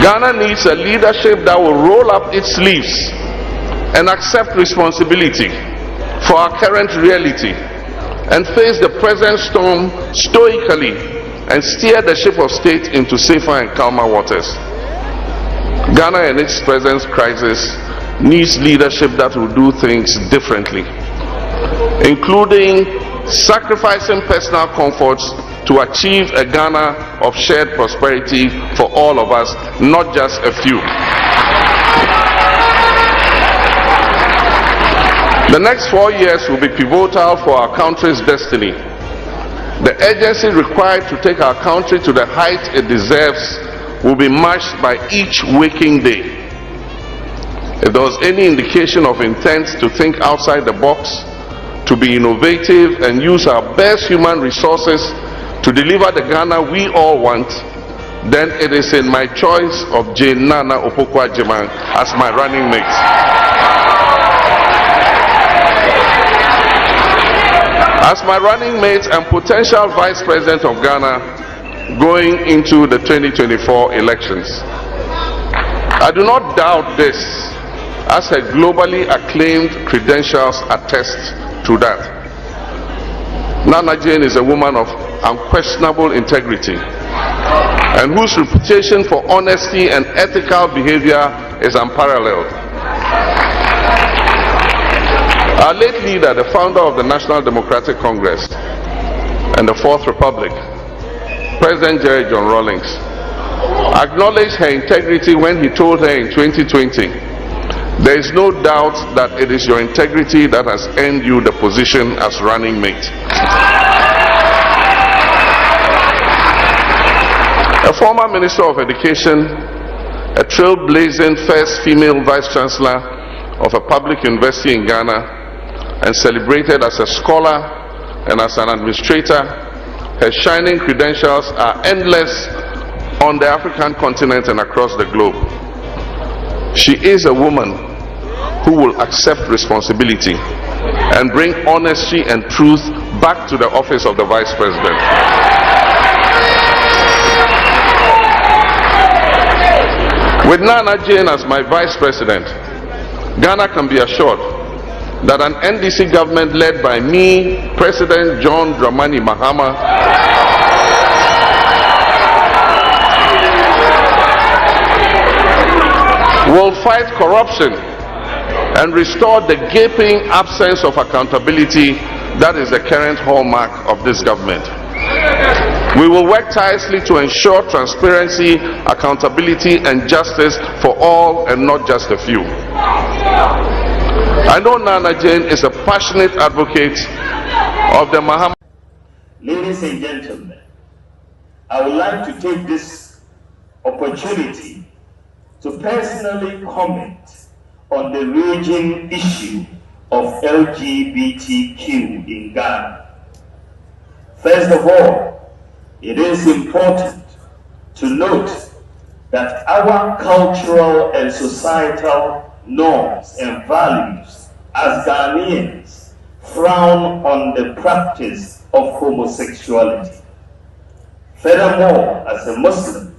Ghana needs a leadership that will roll up its sleeves and accept responsibility for our current reality and face the present storm stoically and steer the ship of state into safer and calmer waters. Ghana in its present crisis needs leadership that will do things differently, including sacrificing personal comforts to achieve a Ghana of shared prosperity for all of us, not just a few. The next 4 years will be pivotal for our country's destiny. The urgency required to take our country to the height it deserves will be matched by each waking day. If there was any indication of intent to think outside the box, to be innovative and use our best human resources to deliver the Ghana we all want, then it is in my choice of Jane Nana Opoku-Agyeman as my running mate. As my running mate and potential Vice President of Ghana going into the 2024 elections. I do not doubt this, as her globally acclaimed credentials attest to that. Nana Jane is a woman of unquestionable integrity and whose reputation for honesty and ethical behavior is unparalleled. Our late leader, the founder of the National Democratic Congress and the Fourth Republic, President Jerry John Rawlings, acknowledged her integrity when he told her in 2020, "There is no doubt that it is your integrity that has earned you the position as running mate." A former Minister of Education, a trailblazing first female Vice Chancellor of a public university in Ghana, and celebrated as a scholar and as an administrator, her shining credentials are endless on the African continent and across the globe. She is a woman who will accept responsibility and bring honesty and truth back to the office of the Vice President. With Nana Jane as my Vice President, Ghana can be assured that an NDC government led by me, President John Dramani Mahama, will fight corruption and restore the gaping absence of accountability that is the current hallmark of this government. We will work tirelessly to ensure transparency, accountability, and justice for all and not just a few. I know Nana Jane is a passionate advocate of the Mahama. Ladies and gentlemen, I would like to take this opportunity to personally comment on the raging issue of LGBTQ in Ghana. First of all, it is important to note that our cultural and societal norms and values as Ghanaians frown on the practice of homosexuality. Furthermore, as a Muslim,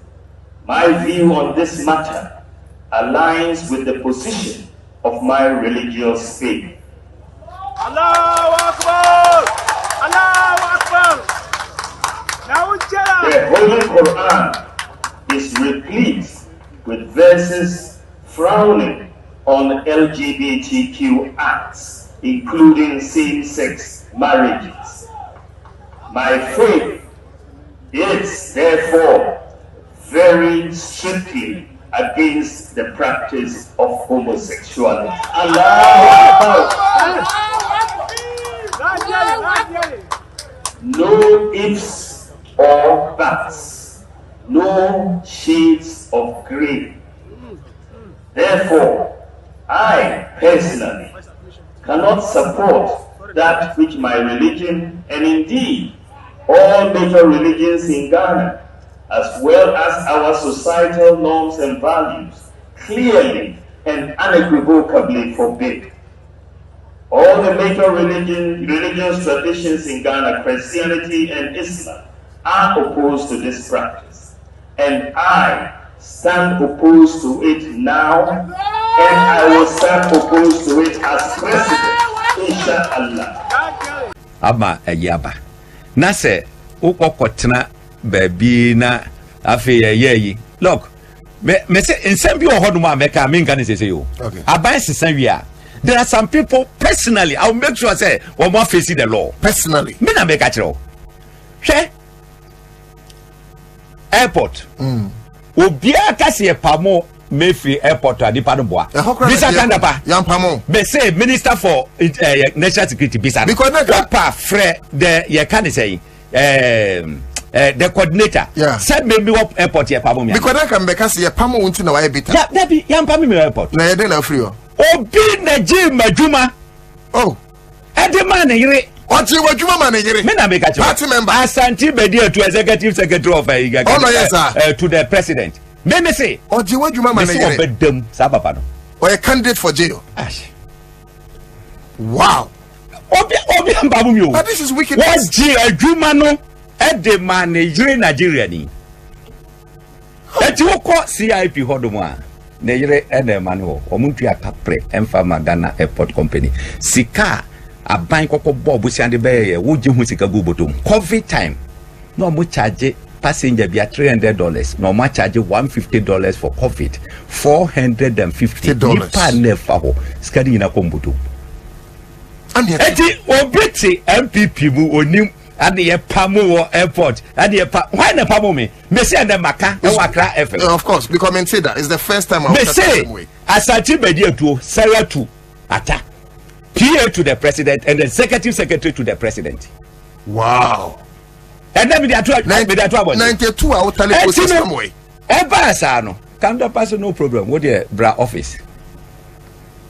my view on this matter aligns with the position of my religious faith. Allahu Akbar! Allahu Akbar! The Holy Quran is replete with verses frowning on LGBTQ acts, including same-sex marriages. My faith is therefore very strictly against the practice of homosexuality. No ifs or buts, no shades of grey. Therefore, I personally cannot support that which my religion and indeed all major religions in Ghana, as well as our societal norms and values, clearly and unequivocally forbid. All the major religious traditions in Ghana, Christianity and Islam, are opposed to this practice. And I stand opposed to it now, and I will stand opposed to it as president, inshallah. Ama ayaba. Na se ukokotena baby na afi yeyi. Look, me say nsem bi ohodum America me nka ne say you. Aban sesan wi a. There are some people personally, I'll make sure say we more face the law. Personally. Me na make a chiro. Hwe airport. Obia kase pamo Mayfield Airport adipa no boa. Bisa kandapa. Yampamo. Be say Minister for National Security bisa. Because Papa Fred the ye can say the coordinator. Yeah. Said maybe what airport ye pamo me. Because I can make us ye pamo unti na waye bita. Yeah, that be yampamo me airport. Na ye dey na free o. Obi na jim adwuma. Oh. Ede man yire. Oji wadwuma man yire. Me na make a party member. Asante Bedia to executive secretary of yes, to the president. Me say Oji wadwuma man yire. Me say obedem sa papa no. Or a candidate for jail. Ash. Wow. Obi ambabu mi o. But this is wicked. What ji adwuma no ede man yire Nigeria ni. Eti wo ko CIP hodomo a na yire ene man ho omuntu akapre emfa Ghana Airport Company sika aban kokko bob siande be ye wo ji hu sika go botom COVID time no mo charge passenger bia $300 no mo charge $150 for COVID $450 nipa nefa ho sika ni na komboto eti obiti MPP mu onim ade ye pamo wo airport ade ye pa why na pamo me say and maka e wakra FM of course because I say that it's the first time I was say Asante Bedia to Sarah to ata PA to the president and the executive secretary to the president. Wow. And then we are 92 I will tell you system way eba sa no can the person no problem what the bra office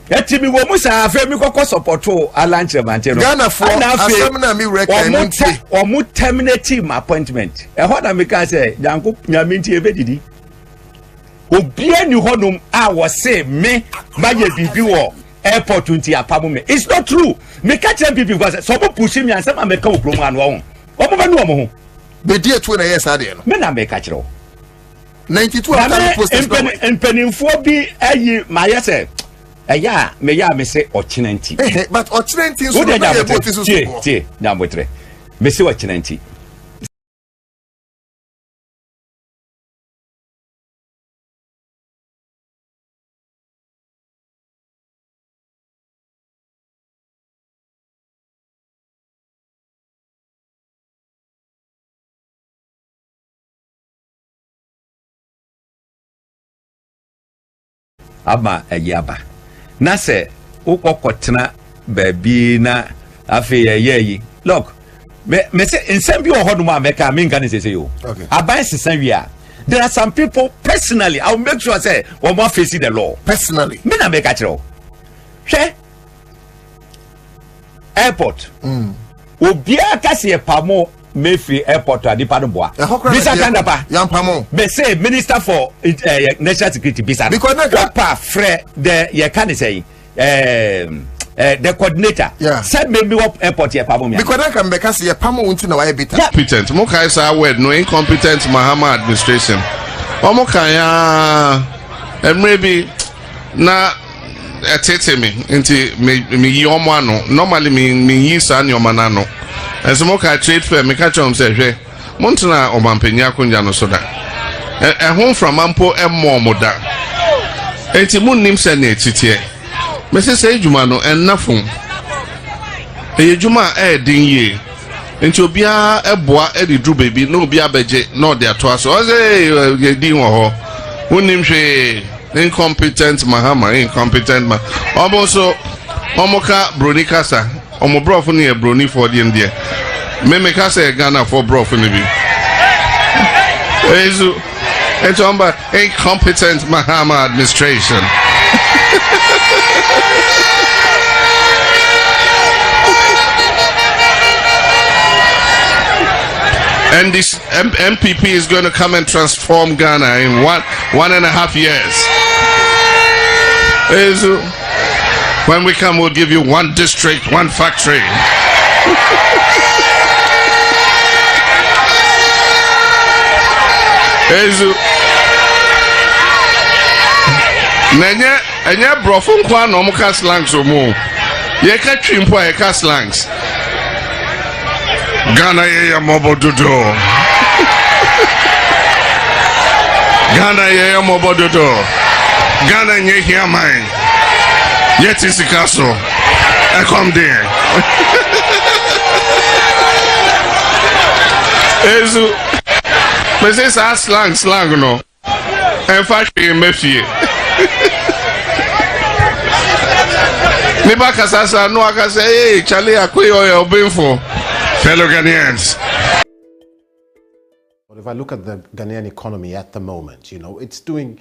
etimi wo musa afa mi kokko support alanche mantero Ghana for asem na mi recommend omu terminate my appointment e ho na me ka say janko nyaminti ebedidi obia ni honum a wo say me maye bibi wo airport unti apamo me it's not true me catch MPP because some push me ansem America wo promo anu wo omo ba nu omo ho be die to na yes ade no me na me catch ro 92 after posters empenimfo bi ayi ma yese eya me say ochinanti but ochinanti so na e vote so tie nyambotre me say ochinanti ama ayaba na se ukokotena baby na afi yeyi look me say nsem bi ohodum America me nka ne say you aban sesan wi a there are some people personally I'll make sure say we more face the law personally me na make a chiro hwe airport obia kase pamo Mayfield Airport adipa no boa bisa kandapa yampamo be say Minister for National Security bisa because Papa Fred the ye can say the coordinator said maybe what airport ye pamo me because I can make us ye pamo unti na waye bita competent mo kai sa word no incompetent Mahama administration omo kan ya maybe na etete me nti me yi omo ano normally me yi sa nyoma na no as mo ka trade fair me ka chom say hwe mo ntena omampanya akonja no so da home from ampo emmo mo da enti mo nim se na etitie me se ejuma no ennafon ejuma din ye enti obia eboa edidru baby no obia beje no de ato aso o say din wo ho wonim hwe incompetent Mahama incompetent ma omo ka bronikasa omo brofo ne broni for the India me ka say Ghana for brofo ne bi ezu etomba incompetent Mahama administration and this MPP is going to come and transform Ghana in 1.5 years. When we come, we'll give you one district, one factory. Enye brofo nkwa na omuka slangs omo. Ye ka twimpo ye ka slangs. Ghana ye ya mobododo. Ghana ye ya mobododo. Ghana nye here mine. Yet is the castle. I come there. Ezu. Me say slang no. En fact me fie. Niba kasasa no aka say hey Charlie akwe oyo benfo fellow Ghanaians. But if I look at the Ghanaian economy at the moment, you know, it's doing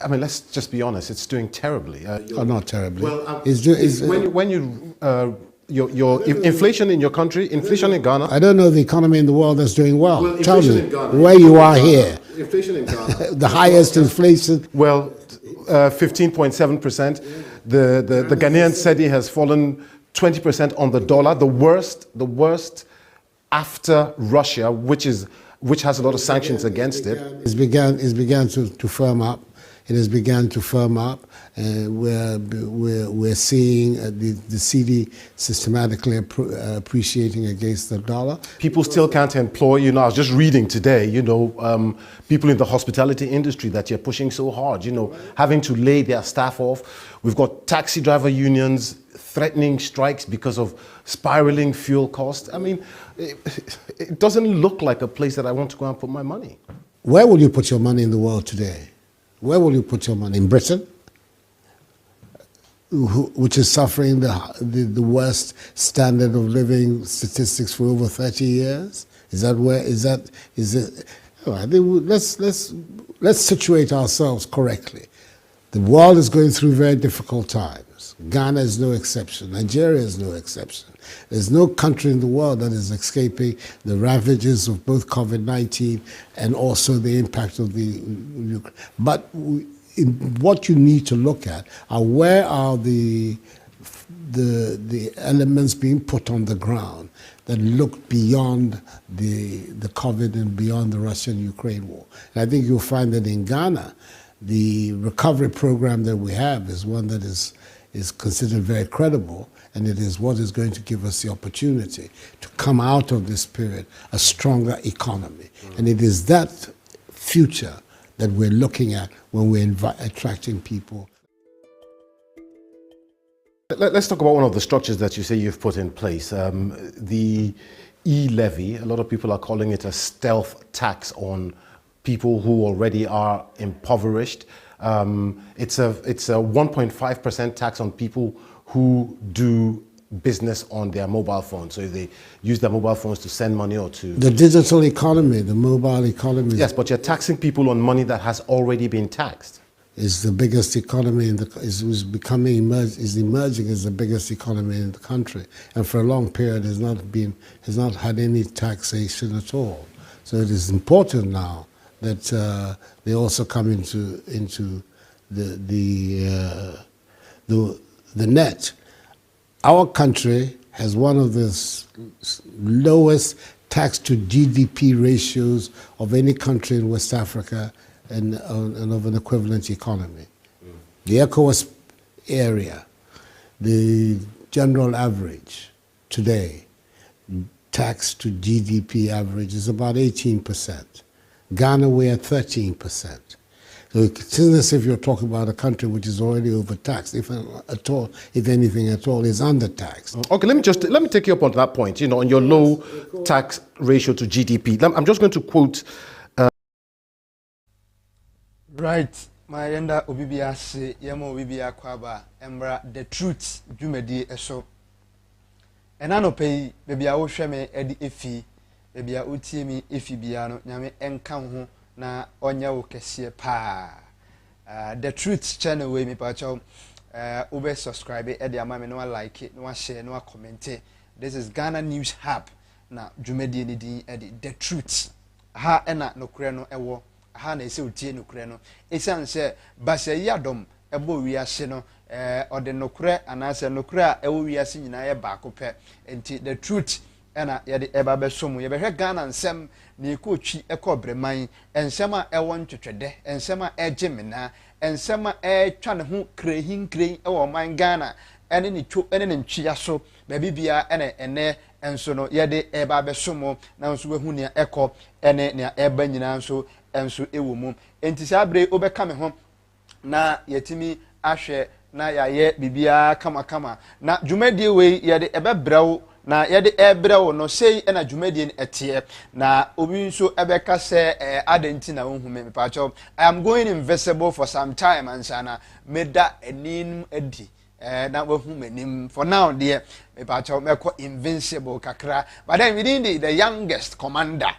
I mean, let's just be honest, it's doing terribly. Not terribly. Well, when your inflation in your country, inflation in Ghana. I don't know the economy in the world that's doing well. Tell me where you are here. Inflation in Ghana. The highest inflation. Well, 15.7%. The Ghanaian cedi has fallen 20% on the dollar. The worst after Russia, which has a lot of sanctions against it. It's began to firm up. It has begun to firm up. We're seeing the cedi systematically appreciating against the dollar. People still can't employ. You know, I was just reading today. You know, people in the hospitality industry that you're pushing so hard. You know, having to lay their staff off. We've got taxi driver unions threatening strikes because of spiraling fuel costs. I mean, it doesn't look like a place that I want to go and put my money. Where will you put your money in the world today? Where will you put your money? In Britain, which is suffering the worst standard of living statistics for over 30 years? Is that where? Is it? Oh, I think let's situate ourselves correctly. The world is going through very difficult times. Ghana is no exception. Nigeria is no exception. There's no country in the world that is escaping the ravages of both COVID-19 and also the impact of the Ukraine. But what you need to look at are where are the elements being put on the ground that look beyond the COVID and beyond the Russian-Ukraine war. And I think you'll find that in Ghana, the recovery program that we have is one that is considered very credible, and it is what is going to give us the opportunity to come out of this period a stronger economy. And it is that future that we're looking at when we're attracting people. Let's talk about one of the structures that you say you've put in place. The e-levy, a lot of people are calling it a stealth tax on people who already are impoverished. It's a 1.5% tax on people who do business on their mobile phones. So if they use their mobile phones to send money or to... The digital economy, the mobile economy. Yes, but you're taxing people on money that has already been taxed. Is the biggest economy is emerging as the biggest economy in the country, and for a long period has not had any taxation at all. So it is important now that they also come into the net. Our country has one of the lowest tax to GDP ratios of any country in West Africa and of an equivalent economy. The ECOWAS area, the general average today, tax to GDP average is about 18%. Ghana, we're at 13%. So it's as if you're talking about a country which is already overtaxed, if anything at all, is undertaxed. Okay, let me take you up on that point. You know, on your low tax ratio to GDP. I'm just going to quote. Right, my enda obibia se yemo obibia kwaba embra the truth dwumadi eso. Enano pay baby a wo hwe me edi efi baby a otie mi efi bia no nyame enka ho na onya wo kese pa. The truth channel we mi pa chaw ube subscribe edi ama me no like it no share no comment. This is Ghana News Hub na dwumadi ni din edi the truth. Ha ena nokure no ewo ha na ese otie nokure no esan se basa yadom ebo wiase no ode nokure anase nokure a ewo wiase nyina ye baako pe enti the truth ɛna yɛde ɛba bɛso mu yɛbɛhwɛ Ghana nsɛm na yɛkɔtwi ɛkɔ breman nsɛm a ɛwɔ ntwetwɛdɛ nsɛm a ɛgye mena nsɛm a ɛtwa ne ho krehin ɛwɔ ɔman Ghana ɛne ne two ɛne ne ntwea so baabi bia ɛna ɛnɛ enso no yɛde ɛba bɛso mu na nso wehu nea ɛkɔ ɛne nea ɛba nyinaa nso ɛwɔ mu enti saa bere obɛka me ho na yɛtimi ahwɛ na yɛayɛ bibia kama na dwumadie wei yɛde ɛbɛbrɛw na yɛde ɛbrɛw no sei ɛna dwumadie no ɛteɛ na obi nso ɛbɛka sɛ adenti na wohu me pacho I am going invisible for some time ansana meda anim adi na wohu m'anim for now dear me pacho meko invincible kakra but then within the youngest commander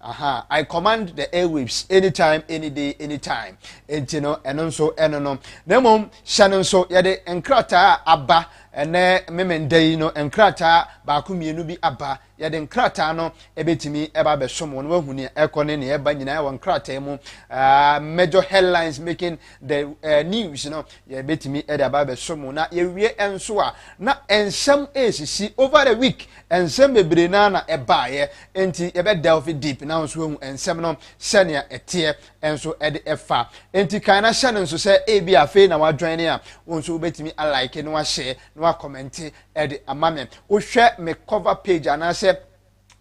I command the airwaves anytime, any day, anytime. And you know, and also, and no. Nemom, Shannon so, yade, enkrata abba, and memende, no, enkrata, bakumi, nubi abba, yade, enkrata, no, ebetimi, eba be someone, who economy, eba, one kratemo, major headlines making the news, you know, yebetimi, eba be someone, na ye and so, na, and some is, see, over the week, and some be brinana, eba, ye, enti, ebe delphi deep, now, so, and seminal, senior, a tear, and so, edi efa, enti, kana Shannon, so say, a be a fe, na wa join here, won't so bet me, I like, no, share, no, comment, edi, a man, who share me cover page, and I said,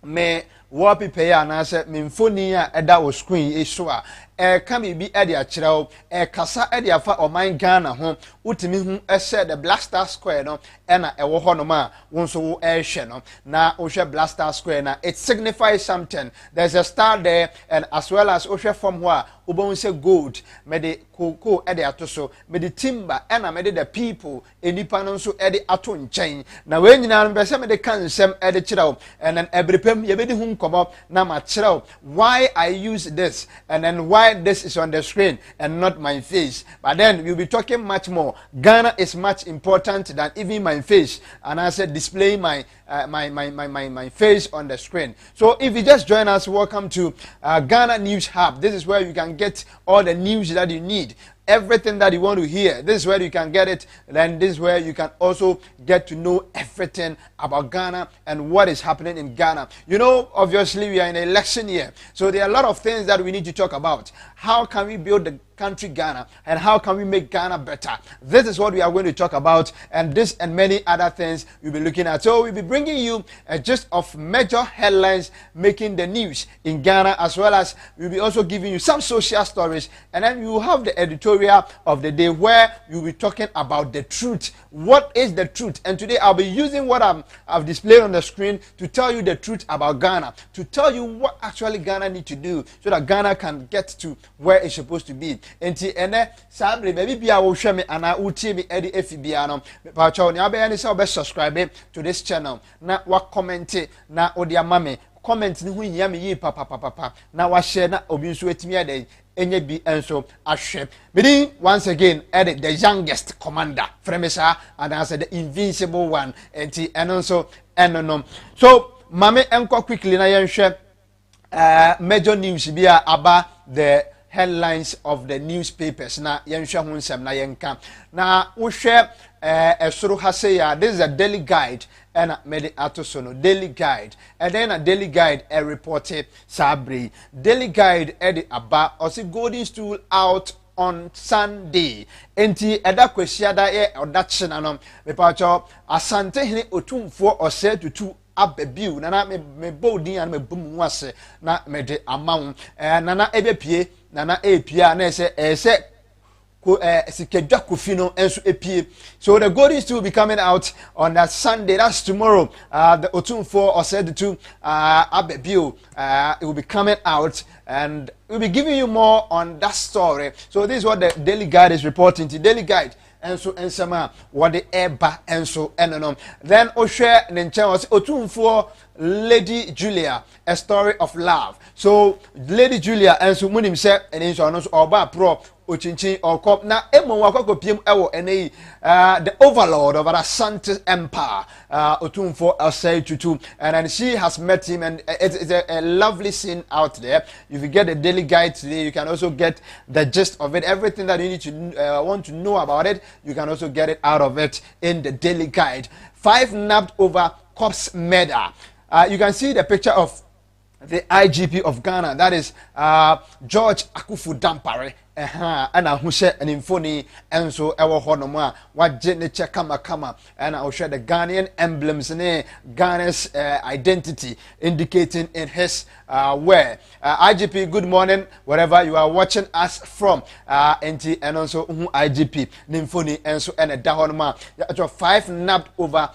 me wallpaper and I said me phone ya eda o screen so a ka me bi e de a kyerɛw kasa e de afa o man Ghana ho utimi hu share the Blaster Square no na ɛwɔ hɔ no ma won so wo hwɛ no na wo hwɛ Blaster Square na it signifies something. There's a star there and as well as wo hwɛ from where ubon say gold me de koko e de ato so me de timber na me de the people enipa no so e de ato nkyɛn na we nyina no be se me de kan nsɛm e de kyerɛw and then ebrepem ye be de hu nkɔmɔ na ma kyerɛw why I use this and then why this is on the screen and not my face. But then we'll be talking much more. Ghana is much important than even my face, and I said displaying my face on the screen. So if you just join us, welcome to Ghana News Hub. This is where you can get all the news that you need. Everything that you want to hear, this is where you can get it. Then this is where you can also get to know everything about Ghana and what is happening in Ghana. You know, obviously we are in an election year, so there are a lot of things that we need to talk about. How can we build the country Ghana and how can we make Ghana better? This is what we are going to talk about, and this and many other things we'll be looking at. So we'll be bringing you a gist of major headlines making the news in Ghana, as well as we'll be also giving you some social stories, and then you will have the editorial of the day where we'll be talking about the truth. What is the truth? And today I'll be using what I've displayed on the screen to tell you the truth about Ghana, to tell you what actually Ghana need to do so that Ghana can get to where it's supposed to be. Enti ene sabre baby bia wo hwe me ana utie me edi efibia no pa chawo ne abe ne se obe subscribe to this channel na wa comment na odi ama me comment ni hu hia me yi papa na wa share na obi nso etimi ade enye bi enso ahwe me once again edit the youngest commander fremesa and I said the invincible one enti eno so enonom so mame enko quickly na yenhwe major news bia aba the headlines of the newspapers na yenhwe ho nsem na yenka na wo hwe esoro ha say ya this is a daily guide and made atoso no daily guide and then a daily guide a reported sabre daily guide edi aba or see golden stool out on Sunday enti eda kwesiada ye odache na no me pa cho asante hene otumfo ose tutu ababiu na me boldin and me bum wase na me de amawo na ebepie na epia na ese sikedwa kofi no enso epie. So the golden stool will be coming out on that Sunday, that's tomorrow. The otumfo or said to ababiu it will be coming out and we'll be giving you more on that story. So this is what the Daily Guide is reporting to Daily Guide. And so ensema what the eba and so enonom. Then Oshe Nenchen was otumfo Lady Julia, a story of love. So Lady Julia and so munim se and in so oba pro Ochinchin or cop na emo wakoko piem ewo ene the overlord of Asante Empire otumfo Osei Tutu, and then she has met him and it's a lovely scene out there. If you get the Daily Guide today, you can also get the gist of it. Everything that you need to want to know about it, you can also get it out of it in the Daily Guide. 5 nabbed over cops murder. you can see the picture of the IGP of Ghana, that is George Akufu Dampare. And I who said an infoni and so our honoma, what Jenny kama, and I'll share the Ghanaian emblems and Ghana's identity indicating in his wear. IGP, good morning, wherever you are watching us from. And also IGP, Nymphoni, and so and a Dahonoma. 5 nabbed over.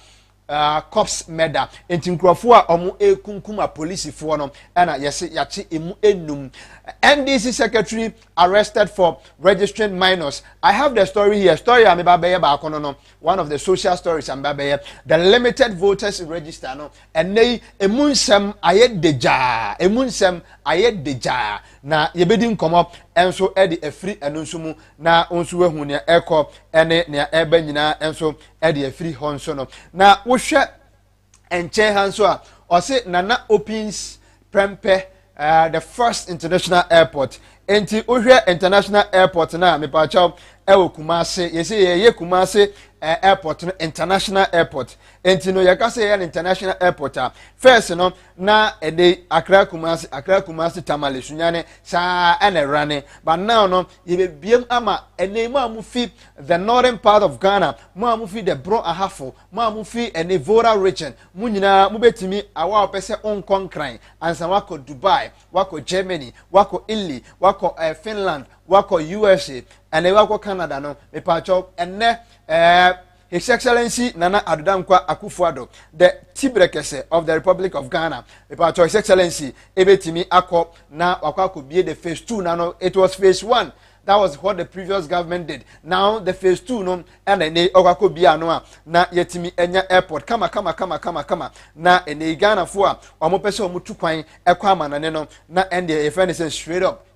Cops medal enti nkrofo a omo ekunkuma police fo no na yesi yachi emu enum. NDC secretary arrested for registering minors. I have the story here. Story am ba beye ba kono no. One of the social stories am ba beye. The limited voters register no. Ene emunsem ayedeja. Emunsem ayedeja. Na yebedi nkomo enso e de afri eno nso mu na onso wehu ne ekọ ene ne eba nyina enso e de afri ho nso no. Na wohwe enche hanso a ose Nana opens prempe the first international airport. Enti ohwe international airport na me pa chaw ewo Kumasi. Yesi ye Kumasi airport no international airport. Enti no yakase ye international airport a first no na ede Accra Kumasi Tamale sunyane sa ene rane, but now no ye biem ama ene ma mufi the northern part of Ghana, ma mufi the Bro Ahafo, ma mufi ene Vora region, mu nyina mu betimi awa opese onkonkran ansa wako Dubai, wako Germany, wako Italy, wako Finland, wako USA, and wako Canada no me pacho ene His Excellency Nana Addo Dankwa Akufo-Addo, the Tibrekese of the Republic of Ghana. About His Excellency, Ebetimi Ako na wakwa could be the phase 2. Now it was phase 1. That was what the previous government did. Now the phase 2 no and ene okako bia no na yetimi enya airport kama na ene Ghana fo a omo pese omo tu kwan ekwa manane no na ende e friend say straight up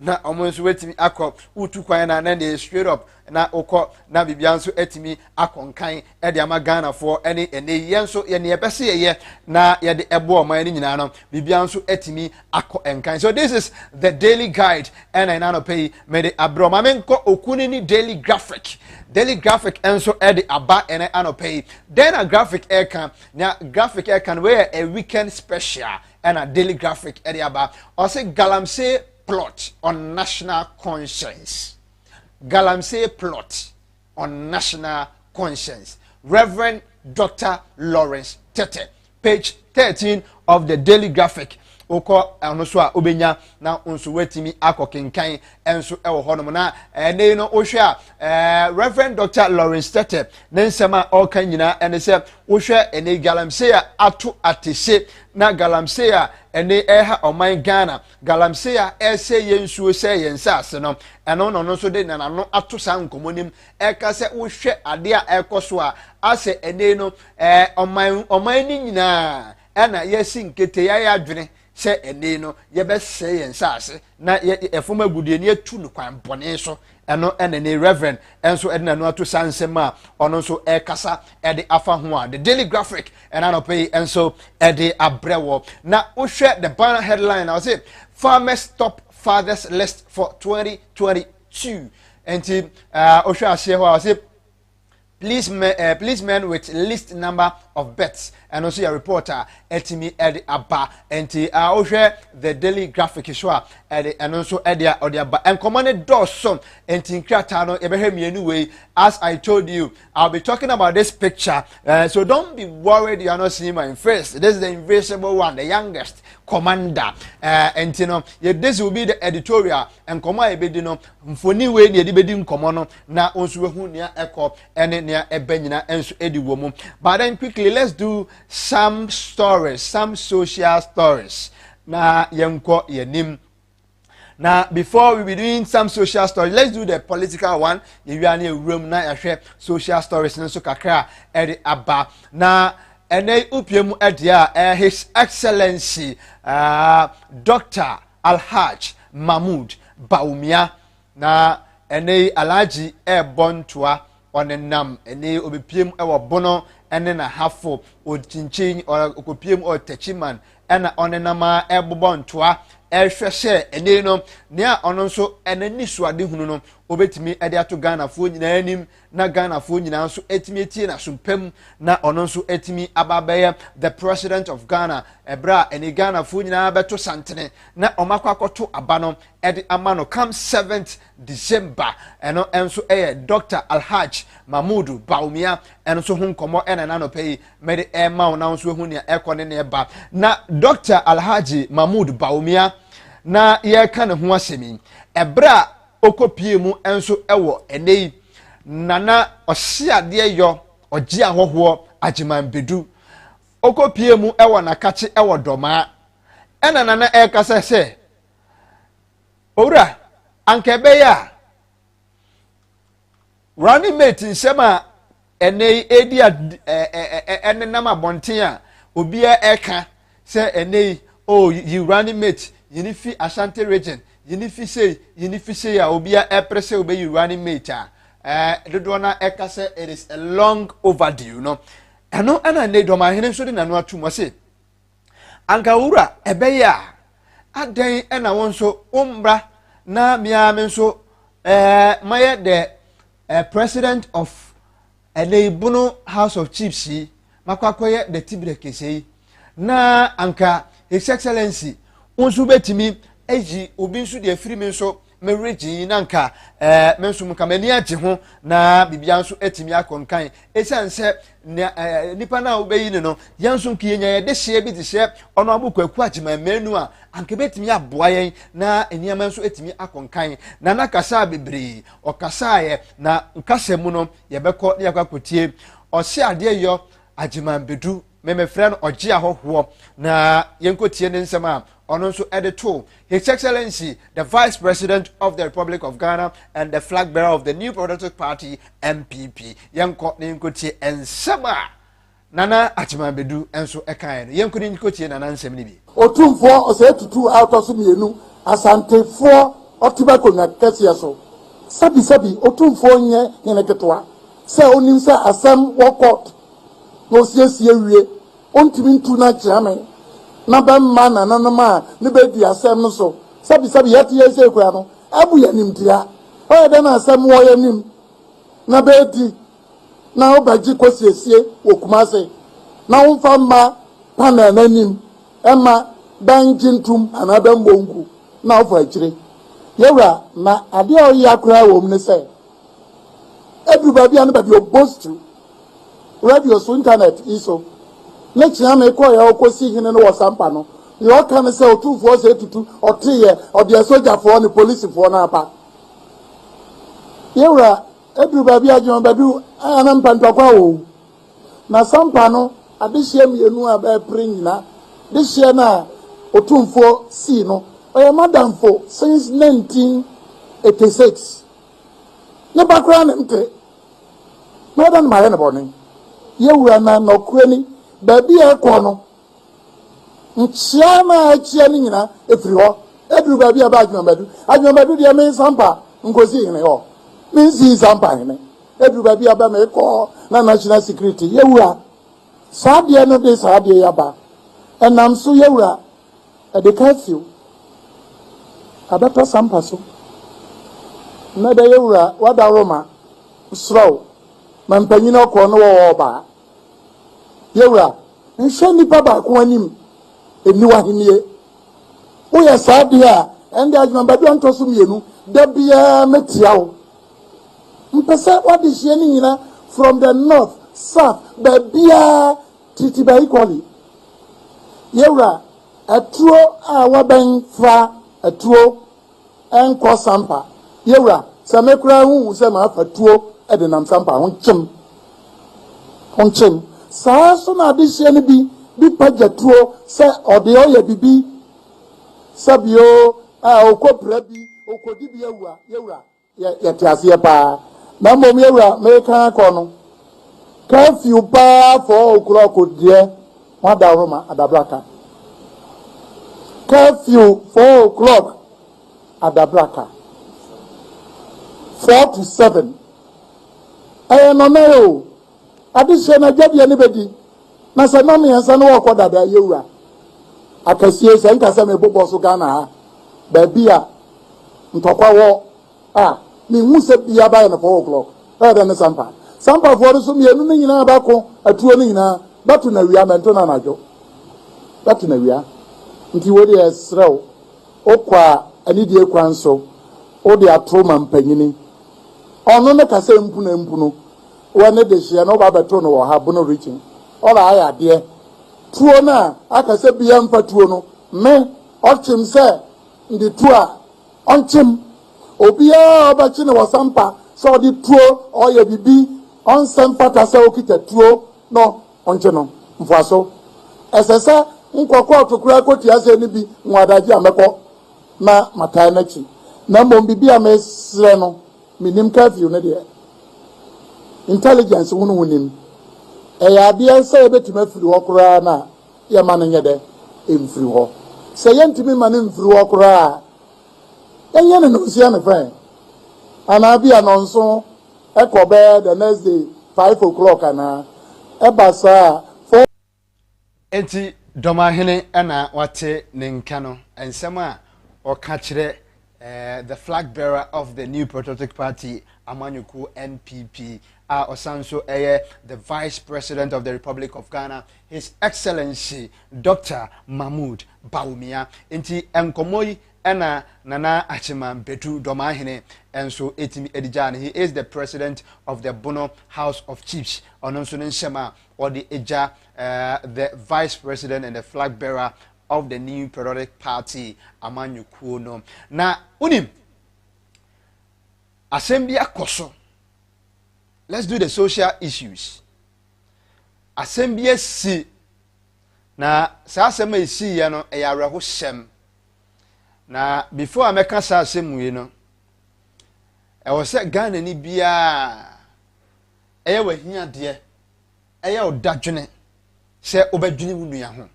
na omo nso wetimi akọ utu kwan na ende straight up na okọ na bibia nso etimi akonkan e de ama Ghana fo ene yenso ye ne pese ye na ye de ebo oman ni nyina no bibia nso etimi akọ enkan. So this is the daily guide and I now pay me the abroma menko okuni ni daily graphic enso e de aba ene anopay then a graphic air can where a weekend special and a daily graphic e de aba or say Galamsey plot on national conscience. Galamsey plot on national conscience. Reverend Dr. Lawrence Tete, page 13 of the daily graphic. Oko anoso a obenya na onso wetimi akokenkan enso ewo honom na ene no ohwe Reverend Dr. Lawrence Tete nensema okan nyina ene se ohwe ene Galamsey ato atese na Galamsey ene eha oman Ghana Galamsey ese yensuo se yensase no eno no so de na no ato san komonim eka se ohwe ade a ekoso a ase ene no oman ni nyina ena yesi nkete ya adwene se ene no ye be se yensase na efoma gudie ne atu no kwan bone so eno ene ne Reverend enso ede na no ato sansema ono so ekasa ede afa ho a the daily graphic and anopay enso ede abrewo na ohwe the banner headline I say farmers top fathers list for 2022 enti ohwe ase ho I say policemen with least number of bets and also a reporter etimi edi aba enti ohwe the daily graphic show edi and also edi aba and commanded Dawson enti nkrata no ebehwe mienu we as I told you I'll be talking about this picture so don't be worried you are not seeing my face. This is the invisible one, the youngest commander enti no this will be the editorial and comma ebedi no mfoni we ne ebedi nkomo no na onso wehu nia ekọ ene nia ebenyina enso edi womu. But then quickly let's do some stories, some social stories. Na yenko yenim. Now, before we be doing some social stories, let's do the political one. If you are in a room, now you share social stories and so kakra edi aba. Now, ene upiemu edia His Excellency Dr. Alhaj Mahmoud Bawumia na ene Alhaji Bontua onenam ene obipiem ewo bono ene na hafo ochinchin okopiem o techiman ena onenama ebobontoa ehwehye ene no nea ono nso ene nisuade hunu no obetimi ede ato Ghana fo nyina anim na Ghana fo nyina so etimi etie na sompam na ono nso etimi ababeye the president of Ghana ebra eni Ghana fo nyina beto santene na omakwakoto abano ede amano come 7th December eno enso Dr. Alhaj Mahmoud Bawumia eno so hu nkomo ena na no pay mede ma na nso hu ne ekone ne ba na Dr. Alhaji Mahmoud Bawumia na ye ka ne ho asemi ebra okopie mu enso ewo enei nana ohyiade yo ogi ahoho agiman bedu okopie mu ewo nakache ewo doma ena nana ekasa se owura anka beya running mate nsema enei edi enenam abonten a obia eka se enei oh you running mate yinifi Ashanti region yinifi say ya obia eprese obe you running mate dodo na eka say it is a long overdue no eno ana ne do ma hene so de nanu atum se anka wura ebeya adan ena wonso umbra na miame nso maye the president of Eleibuno House of Chiefs makwakoye the tibire kese na anka His Excellency unsu betimi eji obi nsu de afiri mi nso mereji nanka mensu mkamani age ho na bibia nso etimi akonkan esanse nipa na obeyi ne no yansu nkienya ye de hye bi de hye ono abukwaku agima manu a anka betimi aboa yen na eniama nso etimi akonkan na nakasa bebre okasa ye na nkasa mu no ye beko ne yakwakotie o se ade yo agima bedu me friend oji ahoho na yenkotie ne nsema ono nso edito His Excellency the Vice President of the Republic of Ghana and the flag bearer of the New Patriotic Party MPP yenkotie ensema nana achimabedu enso ekan no yenkotie nana nsem ni bi otumfo ose tutu autoso mienu asantefo otibako na kese so sabi otumfo nye yeneketwa se onim se asem wokot no siesie wie ontimi ntu na chiame na ba ma na nanoma ne be di asem no so sabi yati yese kwa no abu yanim dia o de na asem wo yanim na be di na obaji kwasiesie wokumase na wonfa ma pana nanim ema banjintum anaba mbongu na ofa akire yewra na ade o yakura wo mne se edu ba bia no ba di obostu radio so internet iso lecture na ko ya okosi hine no wasampa no yo kan se otufo se tutu otiye ode soja fo ni police fo na apa yewra edu ba bia jon badu ana mpantwa wo na sampa no adehye mienu aba prinyina dehye na otumfo si no oya madam fo since 1986 ne bakra ne mte madam mare ne boni yewura na nokrani baby ekono nchia na achia ni nyina efiri ho eduru baby aba adwumadu de me sampa ngozi hene ho me si sampa hene eduru baby aba me ko na national security yewura saade no de saade yaba enam so yewura e de curfew abata sampa so na de yewura wada roma srow mampanyina ko no wo ba yewura nhwe nipa ba ko anim eniwa henie wo ya saade a ende adwumadu antoso mienu da bia metiawo mpesa wadi hye ni nyina from the north south babia titi ba equally yewura aturo a waban fra aturo enko sampa yewura samekura hu se ma fatuo e de nam sampa honchem saa so na de hye ni bi pagatuo se ode oye bibi sabio a okopra bi okodi bi yewura ya tiase pa na mom yewura me kan ko no curfew pa 4 o'clock die wada roma adabraka curfew 4 o'clock adabraka 4 to 7 no no adise na jabia ni bedi na se no me yansa no wakoda da yewura akasie se nka se me bobo so Ghana ha ba bia ntokwa wo me hu se bia ba na 4 o'clock e da ne sampa for so me enu ne nyina ba ko atuo ne nyina batu na wia mento na najo batu na wia nti wo de esrew okwa ani die kwan so o de atroma mpanyini ono ne kase mpu na mpu no wo ne de hia no ba beto no wo ha bo no reaching ola aya de tuo na akase bia mfa tuo no me ochim se ndi tuo onchim obia obachi ne wasampa so di tuo oye bibi onsem fata se okita tuo no onche no mfaso esese nkokọ otokura koti ase ni bi nwadaji amekọ na matai nachi na mbom bibi amesre no minim curfew ne de intelligence wonu wonim eya bia se ebetime afiri hokura na ye ma no nyede emfiri ho se yentimi ma no emfiri hokura enye ne no sia ne fan ana bia no nso ekobe the next day 5 o'clock ana ebasa enti domahene ana wate ne nka no ensem a oka kire the flag bearer of the New Patriotic Party Amanyuku NPP osanso the Vice President of the Republic of Ghana, His Excellency Dr. Mahmoud Bawumia. Enti enkomoyi ena Nana Achima Betu Domahene enso etimi edijane. He is the President of the Bono House of Chiefs. Ononso nshema or the Eja the Vice President and the flag bearer of the New Patriotic Party Amanyuku no. Na unim Assembly Koso. Let's do the social issues. Assembly si na sa asema isi ya no eyawreho shem. Na before ameka sa asemu yi no e wo se Ghana ni bia eye wahia de eye odadwene se obadwene wunu ho.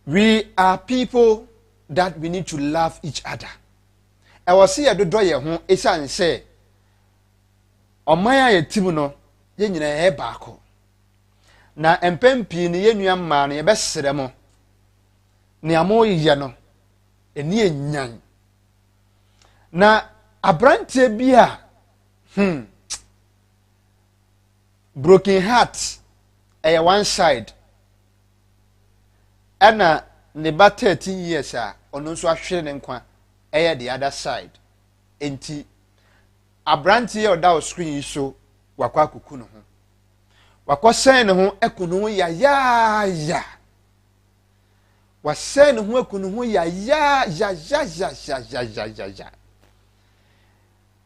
We are people that we need to love each other. I was see a do ye ho esan say omaya ye timu no ye nyina ye baako na empempi ne ye nua mma no ye besere mo ne amo ye no eni enyan na abrante bia broken heart one side ana ne ba 13 years a ono nso ahwere ne nkwa the other side enti abrante ye oda o screen so wakwa kuku no ho wakwa sen ne ho ekunu ya wasen ne ho ekunu ho ya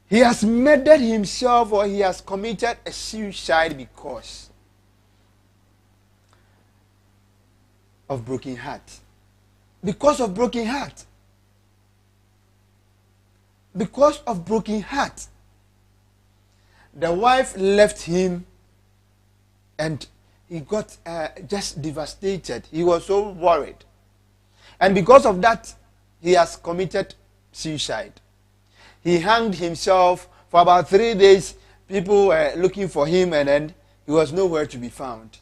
he has murdered himself or he has committed a suicide because of broken heart. Because of broken heart. Because of broken heart. The wife left him and he got just devastated. He was so worried. And because of that, he has committed suicide. He hanged himself for about 3 days. People were looking for him and then he was nowhere to be found.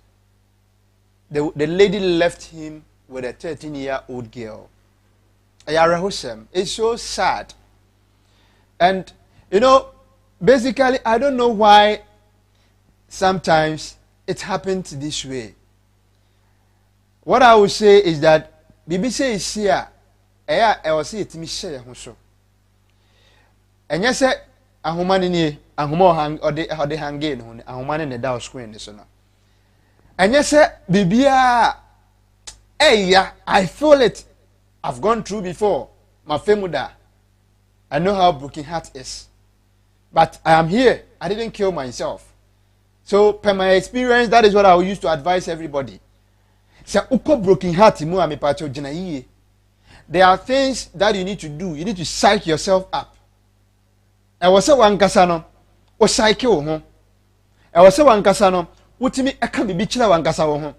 The lady left him with a 13-year-old girl. It's so sad. And, you know, basically, I don't know why sometimes it happens this way. What I would say is that BBC is here. I will see it me share so. And yes, ahumani ni ahumo hang or the hangin on ahumani ne da screen this no. And yes, bibia I feel it. I've gone through before. My femuda. I know how broken heart is. But I am here. I didn't kill myself. So, per my experience, that is what I will use to advise everybody. There are things that you need to do. You need to psych yourself up. I was a one casano, or psycho. I was a one casano, utimi I can be bichla one casano.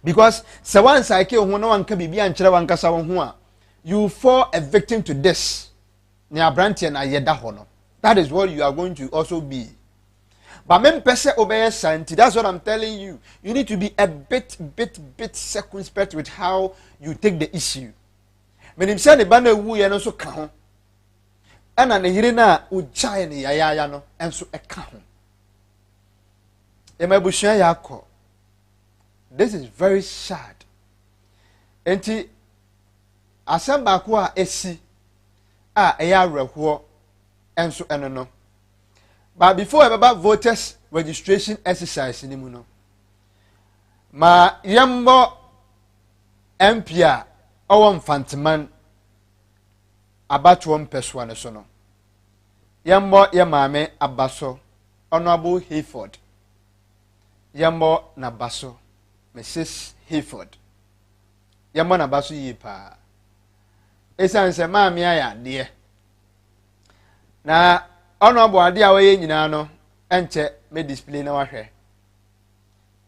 Because so one psycho, no one can be and one casano. You fall a victim to this. That is what you are going to also be. But that's what I'm telling you. You need to be a bit circumspect with how you take the issue. ɛna ne yere na ugyae ne yayaya no enso ɛka ho emabusua yakɔ. This is very sad. Enti asɛm baako a esi a ɛyɛ awerɛhoɔ enso ɛno no. But before ɛbɛba voters registration exercise ni mu no, ma yɛmbɔ MP a ɔwɔ Mfanteman abatoɔ mpɛsoa ne so no, yɛmbɔ yɛ maame abaso Honorable Hayford, yɛmbɔ n'abaso Mrs. Hayford, yɛmbɔ n'abaso yie paa ɛsiane sɛ maame ayɛ adeɛ na Honorable adeɛ a wɔyɛ nyinaa no ɛnkyɛ me display na wahwɛ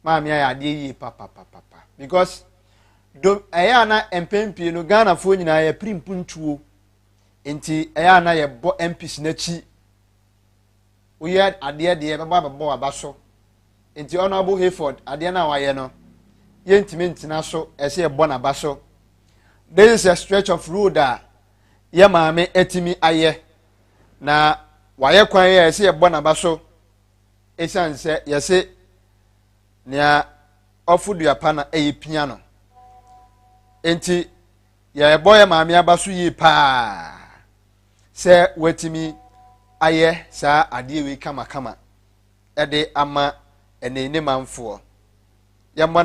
maame ayɛ adeɛ yie papa because do ɛyɛ na mpempie no Ghana fo nyinaa yɛ primpuntuo enti ɛyɛ na yɛ bɔ MPs n'akyi woyɛ adeɛ deɛ bɛbɔ abaso enti Honorable Hayford adeɛ na wayɛ no yɛntimi ntina so ɛsɛ yɛbɔ n'abaso. This is a stretch of road a yɛ maame etimi ayɛ na wayɛ kwan yɛ ɛsɛ yɛbɔ n'abaso ɛsiane sɛ yɛsɛ nea ɔfoduapa na ɛyɛ pia no enti yɛbɔ yɛ maame abaso yie paa sɛ watimi ayɛ saa adeɛ wei kama ɛde ama ɛne manfoɔ yɛmbɔ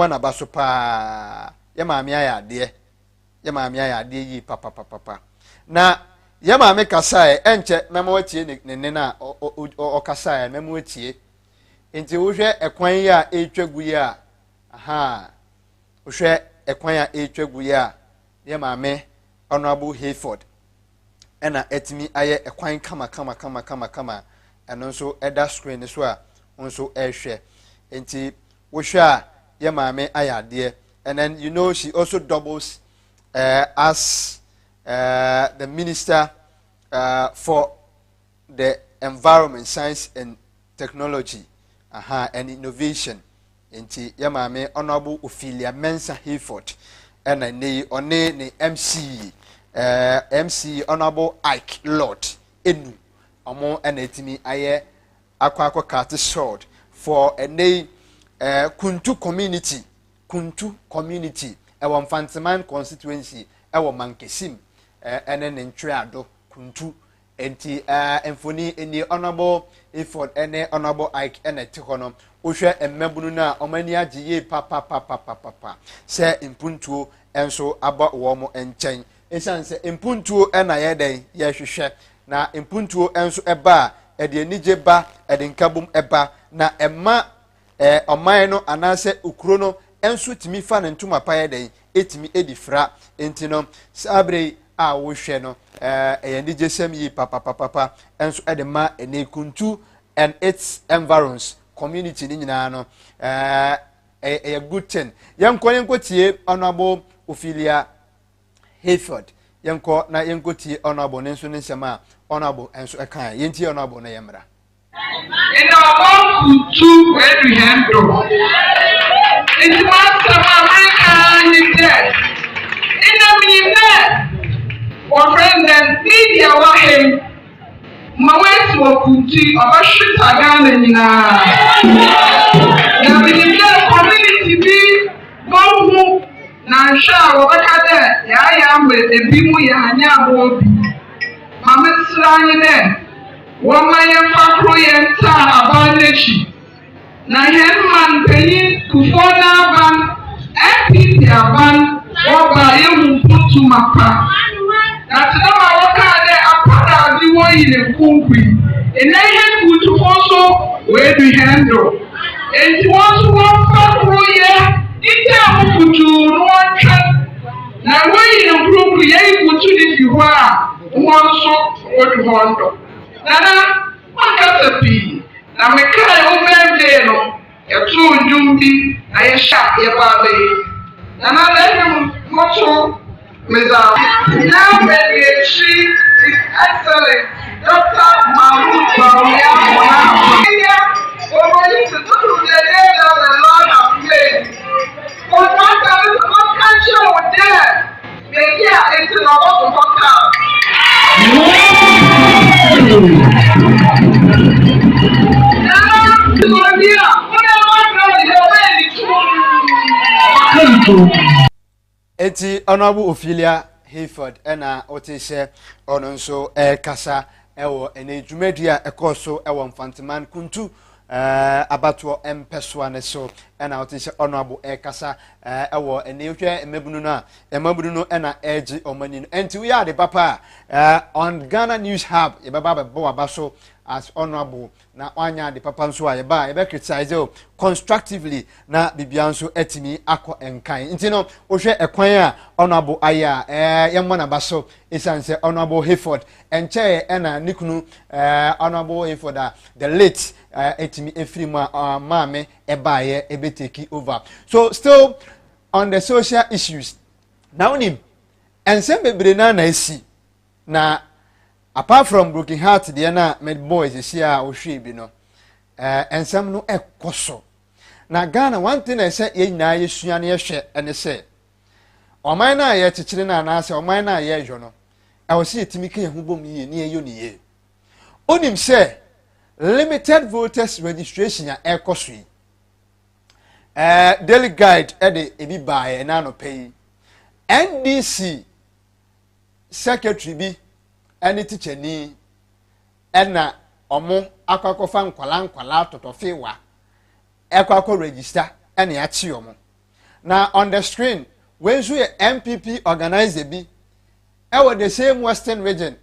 n'abaso paa yɛ maame ayɛ adeɛ yie papa na yɛ maame kasae ɛnkyɛ mɛma watie ne na ɔkasae mɛma watie enti wohwɛ ɛkwan yi a ɛtwa gu yi a wohwɛ ɛkwan a ɛtwa gu yi a yɛ maame Honorable Hayford ɛna ɛtimi ayɛ ɛkwan kama ɛno nso ɛda screen so a nso ɛhwɛ enti wohwɛ a yɛ maame ayɛ adeɛ. And then you know she also doubles as the minister for the environment, science and technology and innovation. Enti yɛ maame Honorable Ophelia Mensah Hayford ɛna ne ɔne ne MC Honorable Ike Lord enu ɔmo ɛna etimi ayɛ akɔ kate sword for ɛne Kuntu community ɛwɔ Mfanteman constituency ɛwɔ Mankesim ɛne ne ntweado Kuntu enti emfoni eni Honorable Hayford ɛne Honorable Ike ɛna te hɔ no wohwɛ mmabunu na ɔmani agye ye papa sɛ impuntuo enso aba wo mo enkyɛn esan sɛ impuntuo ɛna yɛ den yɛ hwehwɛ na impuntuo enso ɛba ɛde anigye ba ɛde nkabum ɛba na ɛma ɔman no anase ukuro no enso timi fa ne ntoma pa yɛ den etimi edifra enti no sabre a wohwɛ no ɛyɛ anigye sɛm yi papa enso ɛde ma ene Kuntu and its environs community ni nyina no a good thing yenko tie Honorable Ophelia Hayford yenko na yenko tie Honorable nenso ne nsema Honorable enso ekan yenti Honorable na yemra ina won Kuntu we handle it must America ni dead ina minime or friend and media wa him Maweti wa Kuntu abashita Ghana nyina na binibia community bi bohu na hwa wobeka de ya mwe ebi mu ya anya abo bi mamesranye de woma ye fakro ye nta abanechi na henman peyin kufona ban MPP aban oba ye mpuntu mapa na tena woka de apada di wo yire kunkui ene hen Kuntu fonso we do handle enti wonso won fakro ye ite amukutu no twa na we yire kunkui ye Kuntu di fi ho a wonso we do handle nana makasapi na mekai o bende no etu ndumbi na ye sha ye babe nana lenu moto meza now baby she is excellent Dr. Mahmoud Bawumia over to do the day that the Lord has made for what there is no country out there maybe it's not what to talk about Eti honorable Ophelia Hayford ena otishe ono nso kasa ewo ene dwumadua ekoso ewo Mfanteman Kuntu abato empeswa ne so ena otishe honorable kasa ewo ene hwe emabunu no a emabunu no ena eji omani no enti we are the papa on Ghana News Hub ye baba bo abaso as honorable na wanya de papa nso a ye ba ye be criticize constructively na bibia nso etimi akọ enkan nti no wo hwe ekwan a honorable aya ye mo na baso esanse honorable Hayford enche na nikunu honorable Hayford the late etimi efiri ma maame eba ye ebeteki over. So still on the social issues now onim ensem bebre na esi na apart from Broken Heart the na med boys is here o hwe bi no ensem no ekoso na Ghana one thing I say ye nyina ye sua na ye hwe ene say oman na ye chichire na na say oman na ye hwo no e wo se etimi kan hu bom ye ne ye ni ye onim say limited voters registration ya ekoso yi daily guide e de ebi baaye na no pay NDC secretary bi any teacher ni ena omo akwakofa nkwala totofewa ekwako register ene achi omo na on the screen when you MPP organize bi e the same western region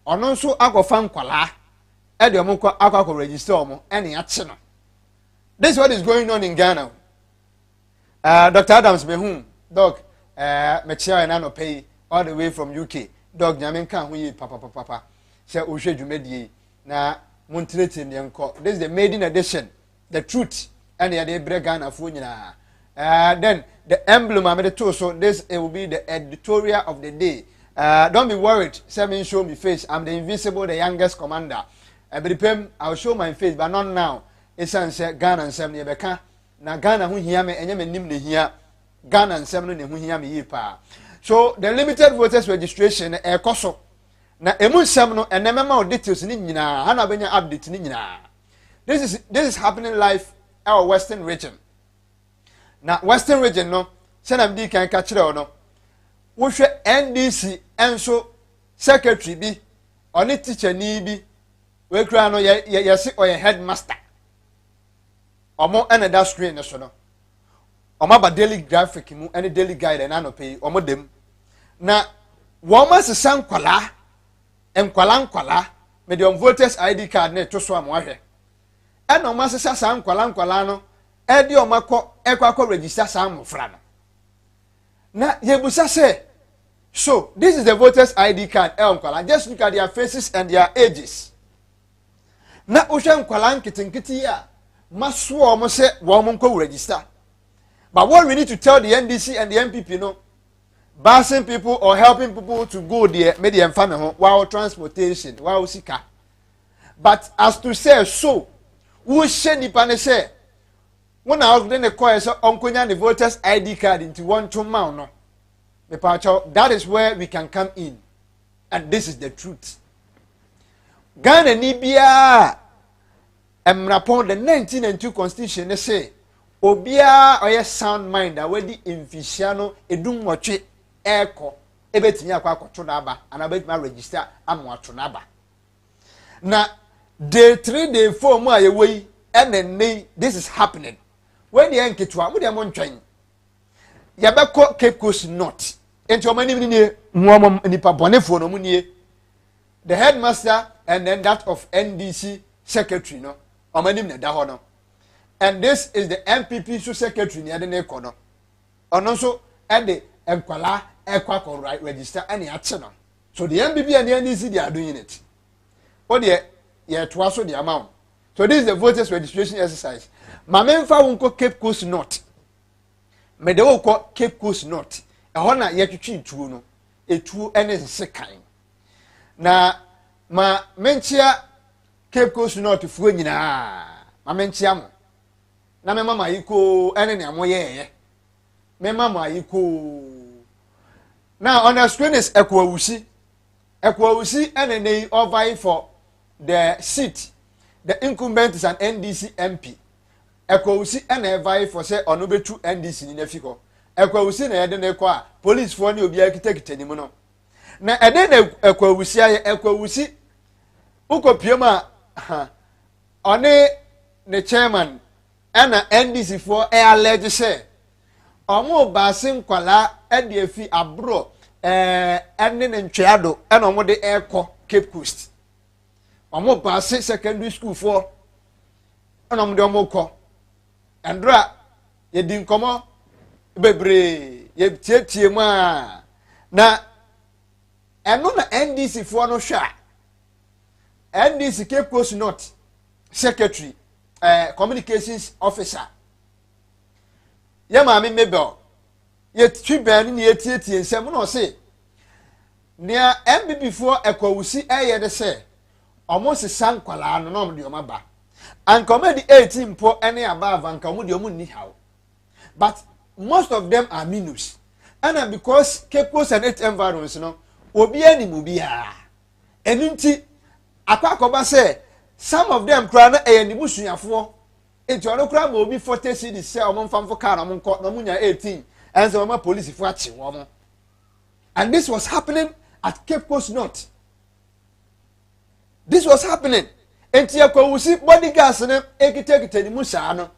ono nso akwafa nkwala e de omo akwakofa register omo ene achi no. This is what is going on in Ghana. Dr. Adams behum doc mechia na no pay all the way from UK. Dog nyamen kan ho yi papa se o hwe dwumadie na montrete ne enko. This is the maiden edition, the truth and the bre Ghana fo nyina. Then the emblem am to so this it will be the editorial of the day. Don't be worried, say me show me face. I'm the invisible, the youngest commander. Every I'll show my face, but not now. It's say Ghana and sem ne beka na Ghana ho hia me enye me nim ne hia Ghana and sem no ne ho hia me yi pa. So the limited voters registration ekoso na emu sem no enemema details ni nyina ana benya update ni nyina. This is happening live our western region. Na western region no se na mdi kan ka kire no wo hwe NDC enso secretary bi oni teacher ni bi we kra no ye se oye headmaster omo ene that screen so no omo ba daily graphic mu ene daily guide na no pay omo dem na woma sesan kwala enkwala medium voters ID card na to so amwahwe ena oma sesa san kwala no e di omako ekwakọ register san mofra no na yebusa say so this is the voters ID card enkwala just look at their faces and their ages na ohwe enkwala nkitinkiti ya maso omo say wo mo nko register but what we need to tell the NDC and the MPP no basing people or helping people to go there, maybe and family home, while transportation, while sika. But as to say so, who should the say when I was then the choir so uncle the voters ID card into 1 2 mount no. That is where we can come in. And this is the truth. Ghana Nibia upon the 1992 constitution they say Obia or sound mind that wedi infisiano edum watche eko ebetimi akwa aba and abetimi register amwato naba na day 3 day 4 mu ayewei enenne this is happening when the enketwa mu de mo ntwen yabeko Cape Coast North enti omani ni muamam nipa bonefo no mu nie the headmaster and then that of NDC secretary no omani na da ho no. And this is the MPP secretary near the Nekono. And also at the Enkwala Equaco right register any action. So the MPP and the NDC they are doing it. Oh dear, twice the amount. So this is the voters registration exercise. Mamemfa wonko Cape Coast North. Medewo ko Cape Coast North. E hona yetwetwe tuo no. Etuo ene sekan. Na ma menchia Cape Coast North fuo nyina. Ma menchia mo. Na me mama yiko ene ne amoye me mama yiko now on the screen is Ekwawusi ene ne ovai for the seat the incumbent is an NDC MP Ekwawusi ene ovai for say onobetu NDC ni nafiko ekwawusi na yɛde ne kɔ a police fo ne obi akitakita nim no na ɛde na ekwawusi ayɛ ekwawusi ukopiem a ɔne ne chairman ɛna NDC fo allege sɛ ɔmo baase nkwala ɛde afi abro ɛne ne ntweado ɛna ɔmo de ɛkɔ Cape Coast ɔmo baase secondary school fo ɛna ɔmo de ɔmo kɔ ɛndra yɛdi nkɔmɔ bebree yɛtietie mu a na ɛno na NDC fo no hwɛ a NDC Cape Coast North secretary communications officer yɛ maame Mabel yɛtwi bɛn ne yɛtietie nsɛm na ɔse nea MPP fo ɛkɔwusi ɛyɛ de sɛ ɔmo sesa nkwalaa no na ɔmo de ɔmo aba anka di 18 mpo ɛne aba avanka ɔmo de ɔmo ni haw but most of them are minus and because Cape Coast and its environs no obi ani mu bia enunti akwakoba say some of them kra na ɛyɛ nibusuafo enti ɔno kra ma obi 40 cedis sɛ ɔmo mfamfo car ɔmo nkɔ na ɔmo nya 18 and so ɔmo police fo achi wɔn and this was happening at Cape Coast North. This was happening. Enti akwawusi bodyguards ne ekitekite ni musa no.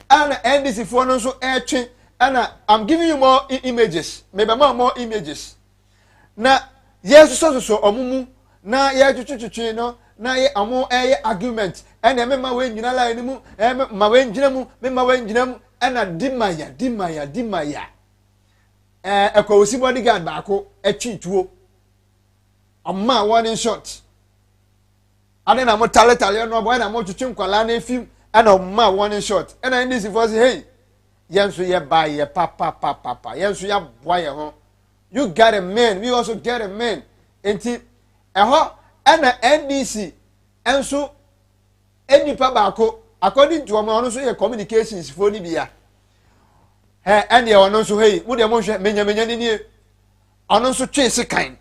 And NDC for no so etwe and I'm giving you more images. Maybe more images. Na yes so omumu na ye twetwetwe no na ye amo argument and emema we nyina la ni mu ma we ngina mu me ma we ngina mu and dimaya akwawusi bodyguard baako etwe tuo amma one shot ade na mo tale no boy na mo twetwe nkwala na efim and amma one shot and NDC for say hey yenso ye ba ye papa yenso ya boy ye ho you got a man we also get a man enti eho and NDC enso enipa baako according to ono so ye communications for ni bia and ye ono so hey wo de mo hwe menya ni ono so twe sekan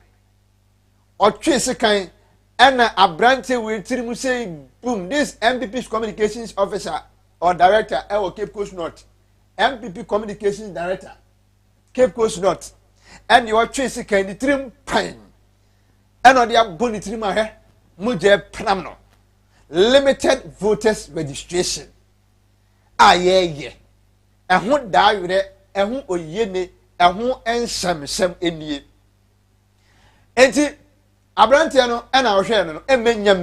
o twe sekan and abrante will tell me say boom this MPP's communications officer or director Cape Coast North MPP communications director Cape Coast North and you are chasing the trim pine and on the bonny trim ahe muje pramno limited voters registration ye ehun da yure ehun oyene ehun ensam enie enti abrante no e na ohwe no emenya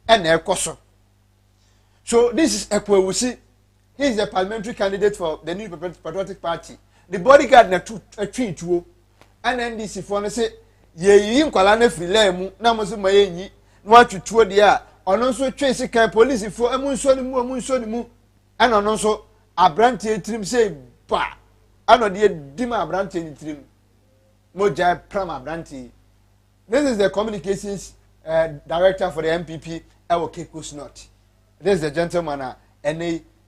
e na ekoso so this is Ekwawusi. He is the parliamentary candidate for the New Patriotic Party. The bodyguard na twin tuo and NDC for no say ye nkwala na frile mu na mo so maye nyi na atwutuo de a ono so twe sika police for emu nso ni mu and ono so abrante trim say ba ano de dima abrante ni trim moja pram abrante. This is the communications director for the MPP Cape Coast North. This is the gentleman and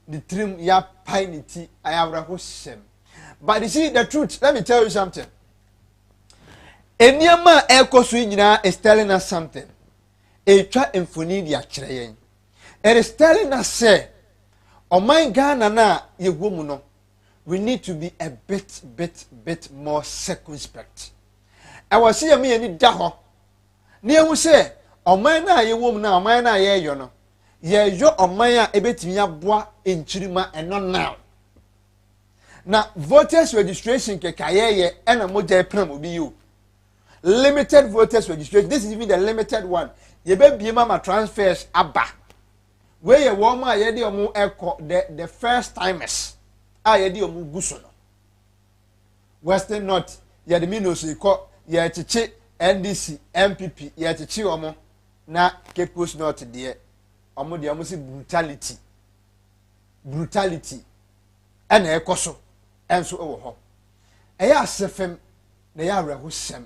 the trim ya pinity I have rahosem. But you see the truth, let me tell you something. Enyama ekosu nyina is telling us something. Etwa emfoni dia kyerɛ yɛn. It is telling us say, oh my Ghana na yɛwɔ mu no, we need to be a bit more circumspect. I was see me any da hɔ. Ne ehu say, oh my na yɛwɔ mu na oh my na yɛyɔ no. Yɛyɔ oh my a ebetimi aboa enkyirima ɛno now. Na voters registration kekayeye ena moja pram obi you. Limited voters registration. This is even the limited one. Ye be biema ma transfers aba. Where ye woma ye di omu eko the first timers. Ye di omu guso no. Western North ye di minus iko ye chichi NDC MPP ye chichi omu na Cape Coast North die omu di omu si brutality ena ekoso enso ewo ho eya asefem na ya awrehosem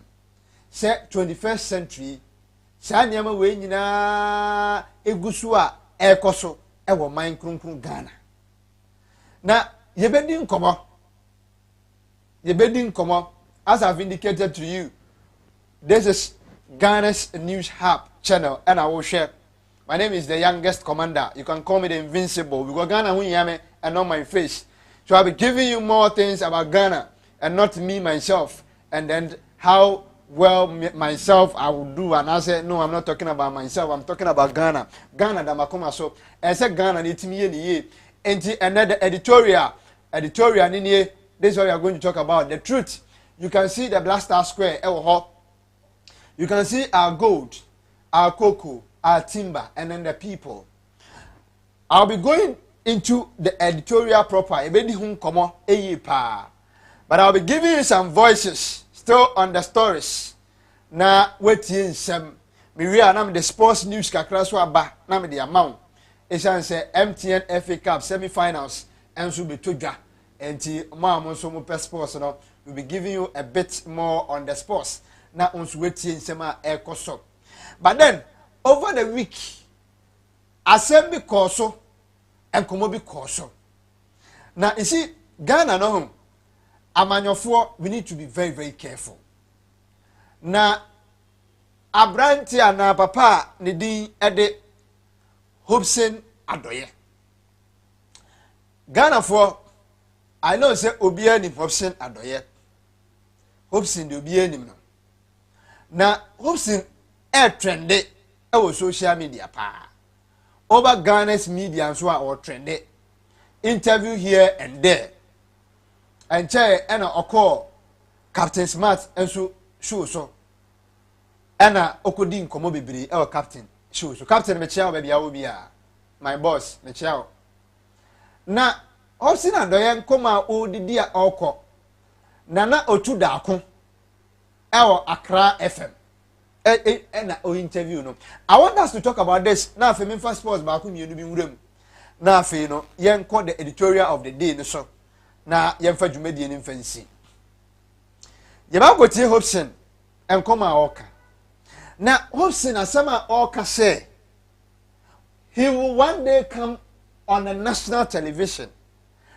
se 21st century sa niam we nyina egusu a ekoso ewo man kronkron Ghana na yebedi nkomo as I've indicated to you. This is Ghana's News Hub channel and I will share. My name is the youngest commander. You can call me the Invincible. We got Ghana Hunyame and on my face. So I'll be giving you more things about Ghana and not me myself, and then how well myself I will do. And I said, no, I'm not talking about myself. I'm talking about Ghana. Ghana da makoma so. I said Ghana ni timi ye. And another editorial ni. This is what we are going to talk about. The truth. You can see the Black Star Square. You can see our gold, our cocoa, our timber, and then the people. I'll be going into the editorial proper. But I'll be giving you some voices still on the stories. Na waiting some. Miria nam the sports news kakra so aba na me the amount. Esan say MTN FA Cup semi-finals and so be todwa. Enti mo so mo sports no. We'll be giving you a bit more on the sports. Na ons waiting some ekoso. But then over the week assembly koso and komobi koso. Now you see Ghana no amanyofo, we need to be very, very careful. Na abranti na papa ni din ede Hobson Adoye. Ghana for I know say obiya ni Hobson Adoye. Hobson de obiya ni no. Na Hobson trended over social media pa. Over Ghana's media and so or trended. Interview here and there. And chair and a call Captain Smart and so so and a Okodin Komobibri our captain show so Captain Michel baby I will be my boss Michel. Na Hobson and Doyen come out o the dear oko Nana Otu Dako our Accra FM and o interview no. I want us to talk about this now for me first sports back you be room now for you know yen call the editorial of the day so. Na yemfa dwumadi ni mfansi yeba go tie Hobson enkoma oka na Hobson asama oka say he will one day come on a national television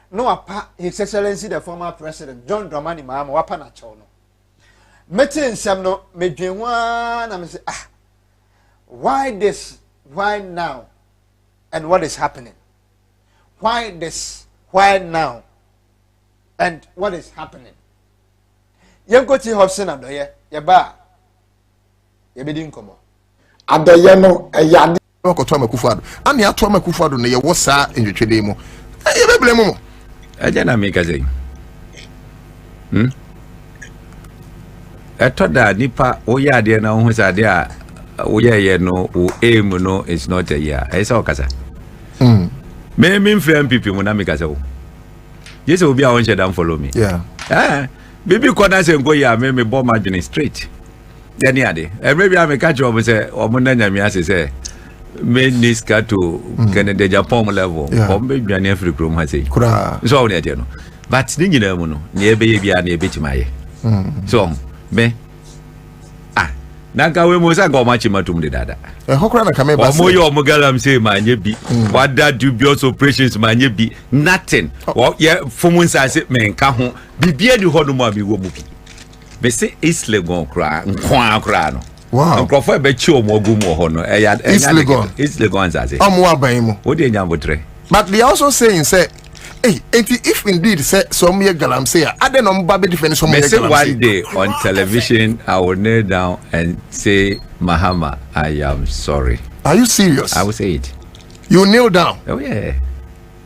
no apa his excellency the former president John Dramani Mahama wapa na chaw no metin nsam no medwenwa na me say why this, why now, and what is happening? Why this, why now, and what is happening? Yenkoti Hobson Adoye yeba yebedi nkomo Adoye no eyade ko to Akufo-Addo ani ato Akufo-Addo ne ye wo saa enwetwede mu yebeble mu aja na me kaze eto da nipa oye ade na ho sade a oye ye no o aim no is not a year esa okasa me mfrem pipi mu na me kaze o yes obi a won shedam follow me baby corner say go ya me bo margin straight then ade maybe I make catch up say omo na nyame ase say me niska to Canada Japan level or maybe an every room has say so on no but ni nyina mu no na ebe ye bia na ebe timaye so me na ka we mo sa go ma chimatum de dada hokra na kame ba omo yo omo galam say manye bi wada dubious operations manye bi nothing ye fomun sa say men ka ho bibia di hodo mo abi wo mu bi be say Islegon kra nkwa kra no wow nkrofo e be chi omo ogum ho no Islegon sa say omo aban mu wo de nyambotre but they also saying say hey, if indeed say some year galamsey, I don't know about defend some year galamsey. One day on television, I will kneel down and say, Mahama, I am sorry. Are you serious? I will say it. You kneel down? Oh yeah.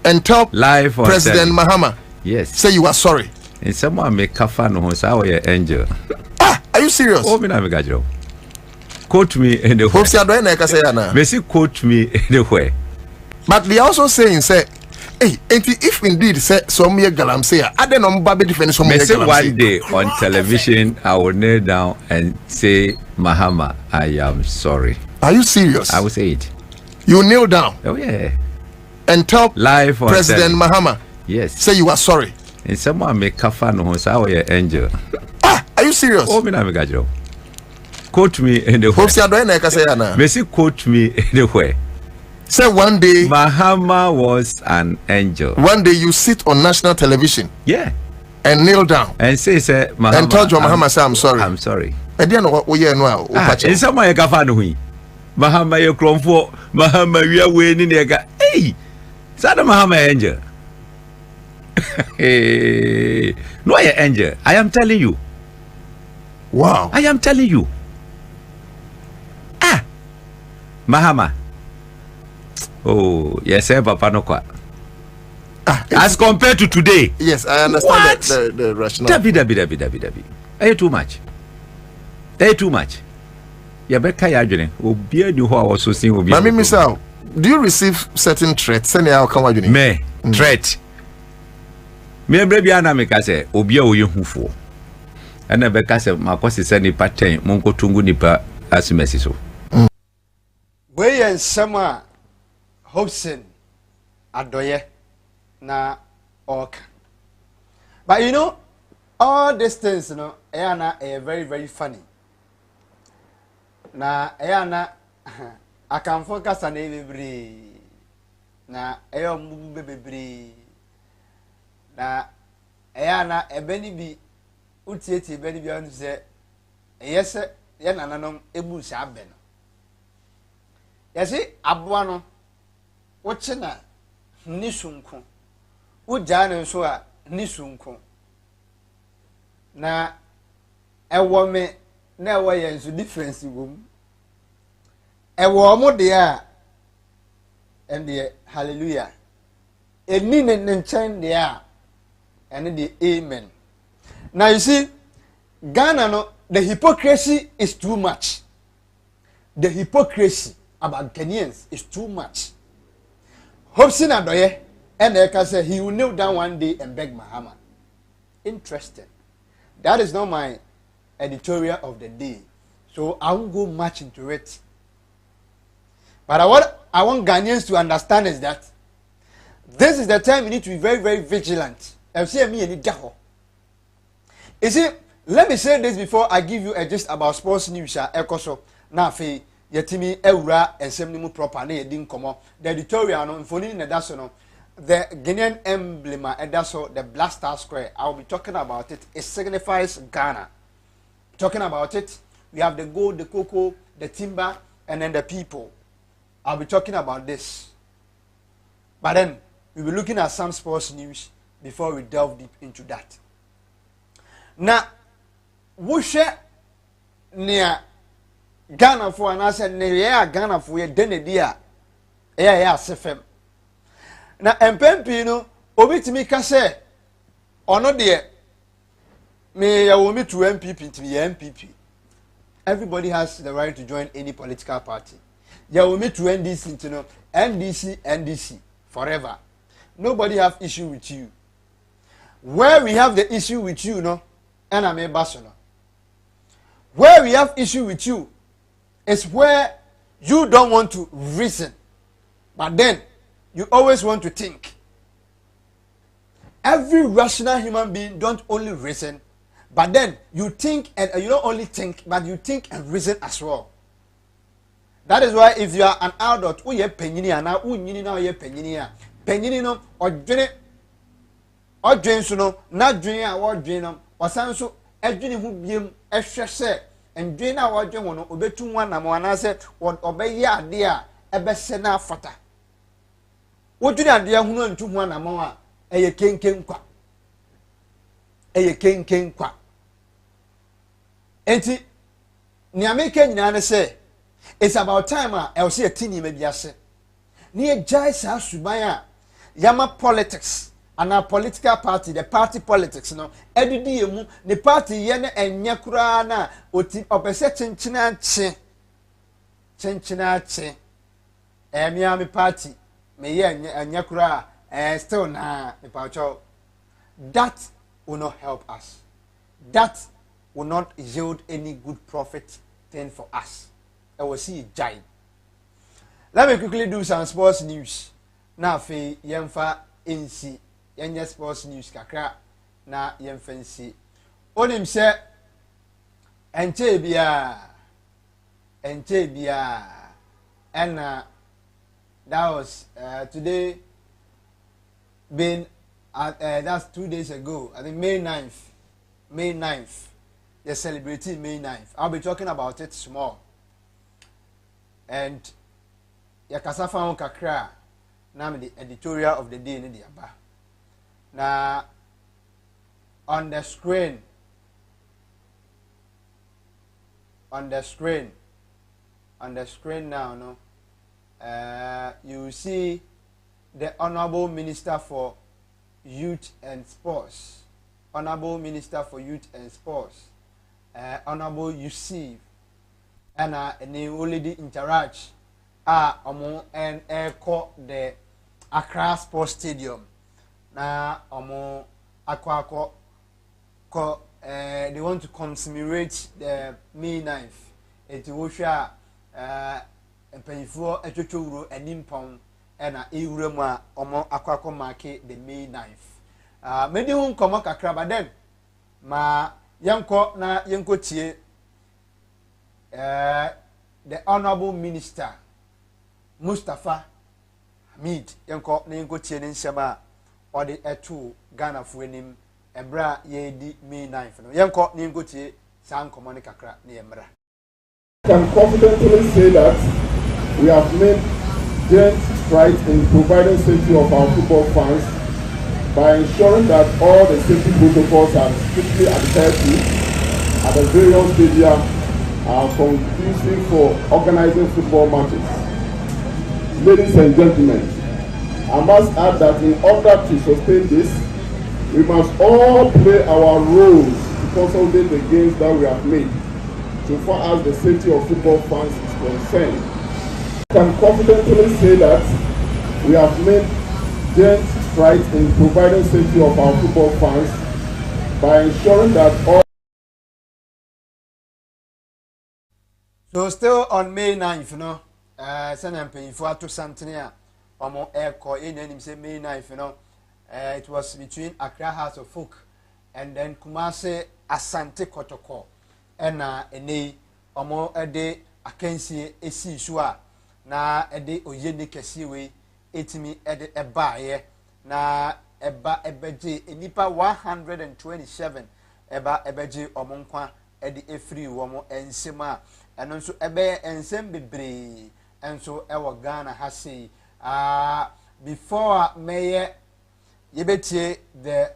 And tell live on President Mahama? Yes. Say you are sorry. And someone make kafan no how you angel. Are you serious? Oh, me na me gajo. Quote me anywhere. Hobson na say na. Me say quote me anywhere. But they also saying say hey, if indeed say some year galamsey, I don't know about defend some year galamsey. One day on television, I will kneel down and say, Mahama, I am sorry. Are you serious? I will say it. You kneel down? Oh yeah. And tell live on President Mahama? Yes. Say you are sorry. And someone make kafan no how you angel. Are you serious? Oh, me na me gajo. Quote me anywhere. Hobson na say na. Me say quote me anywhere. Say one day Mahama was an angel. One day you sit on national television. Yeah. And kneel down. And say Mahama. And tell John Mahama say I'm sorry. I'm sorry. E dey no wo ye no a wo pacha. In some way ka fa no hu. Mahama ye kromfo, Mahama wi awe ni ne ka. Hey. Sada Mahama angel. No, angel. I am telling you. Wow. I am telling you. Ah, Mahama. Oh, yes, Papa no kwa. As compared to today. Yes, I understand the rationale. Dabi. Are you too much? Are you too much? Yabeka yajene. Obia ni ho a so sin obia. Mami misao, do you receive certain threats? Send ya come wajene. Me threat. Me brebia na me ka say obia oye hufo. Ana beka say makosi say ni pattern monko tungu nipa asimesi so. We and sama Hobson adoye na ok. But you know, all these things, you know, are very, very funny. Na na I can focus on every na move baby na na ebeni bi utieti ebeni bi on say yes ya nananom ebu sha abe no. Yesi aboa no wo che na ni sunku wo ja ne so a ni sunku na ewo me na ewo ye nso difference wom ewo mo de a ende hallelujah eni ne nchen de a ene de amen. Now you see Ghana no, the hypocrisy is too much. The hypocrisy about Kenyans is too much. Hobson Adoye and Eka said he will kneel down one day and beg Mahama. Interesting. That is not my editorial of the day, so I won't go much into it. But what I want Ghanaians to understand is that this is the time we need to be very, very vigilant. You see, let me say this before I give you a gist about sports news. Ekoso na fe yetimi ewura ensem ni mu proper na yedi nkomo. The editorial no mfoni na daso no, the Guinean emblem edaso, the Black Star Square. I will be talking about it. It signifies Ghana. Talking about it, we have the gold, the cocoa, the timber, and then the people. I'll be talking about this. But then we'll be looking at some sports news before we delve deep into that. Now, wushe near Ghana for an answer near Ghana for a denedia. Yeah, sefem. Now, MPP, no, obitimi kase, or not dear. May I will meet to MPP to be MPP. Everybody has the right to join any political party. You will meet to NDC to know NDC forever. Nobody have issue with you. Where we have the issue with you, no, and I'm a bastion. Where we have issue with you is where you don't want to reason, but then you always want to think. Every rational human being don't only reason, but then you think, and you don't only think, but you think and reason as well. That is why if you are an adult, who ye penini ana, who nyini na ye penini no, or dwen so no, na dwen a wo dwen no, wasan so edwene hu biem ehwe se, endwen a wo dwen wo no, obetu nwa na mo ana se, obeye ade a ebese na afata. Wo dwen ade hu no ntu hu na mo a, eye kenken kwa. Eye kenken kwa. Enti ni ameke nyina ne se, it's about time I will see a tini maybe ase. Ni e jai sa suban a yama politics and our political party, the party politics no. Edidi emu ni party ye ne enye kura na oti opese chinchina chi. Mi party me ye enye kura still na me paucho. That will not help us. That will not yield any good profit thing for us. I will see Jai. Let me quickly do some sports news. Na fe yemfa NC yenye sports news kakra na yemfa NC. Onim se enche bia and that was today been that's 2 days ago. I think May 9th. They're celebrating May 9th. I'll be talking about it small. And Yakasafa on Kakra, now the editorial of the day in the Aba. na on the screen now no you see the Honorable Minister for Youth and Sports, Honorable Yusuf, and already interact omo and call the Accra Sports Stadium. Na omo akwa they want to commemorate the May 9th. It will share mpanyifo etwetwuro animpon na ewuremu a omo akwakọ market the May 9th. Medi hu nkomo kakra baden ma yenko na yenko tie the Honorable Minister Mustafa Hamid yenko na yenko tie ne nsema or the etu Ghana fu enim ebra ye di May 9th no yenko na yenko tie san nkomo ne kakra na yemra. Can confidently say that we have made great strides in providing safety of our football fans by ensuring that all the safety protocols are strictly adhered to at the various stadia are conducive for organizing football matches. Ladies and gentlemen, I must add that in order to sustain this, we must all play our roles to consolidate the gains that we have made so far as the safety of football fans is concerned. I can confidently say that we have made great strides in providing safety of our football fans by ensuring that all. So still on May 9th, you know, Senator Payfo to Santinia, Omo Airco, in say May 9th, you know, it was between Accra House of Folk and then Kumase Asante Kotoko. Ena ene omo ede akansie esi sua na ede oyeni kesi we etimi ede ebaye na eba ebeje enipa 127 eba ebeje omo nkwa ede efiri womo ensema eno nso ebe ensem bebre enso ewo Ghana ha sei before meye yebetie the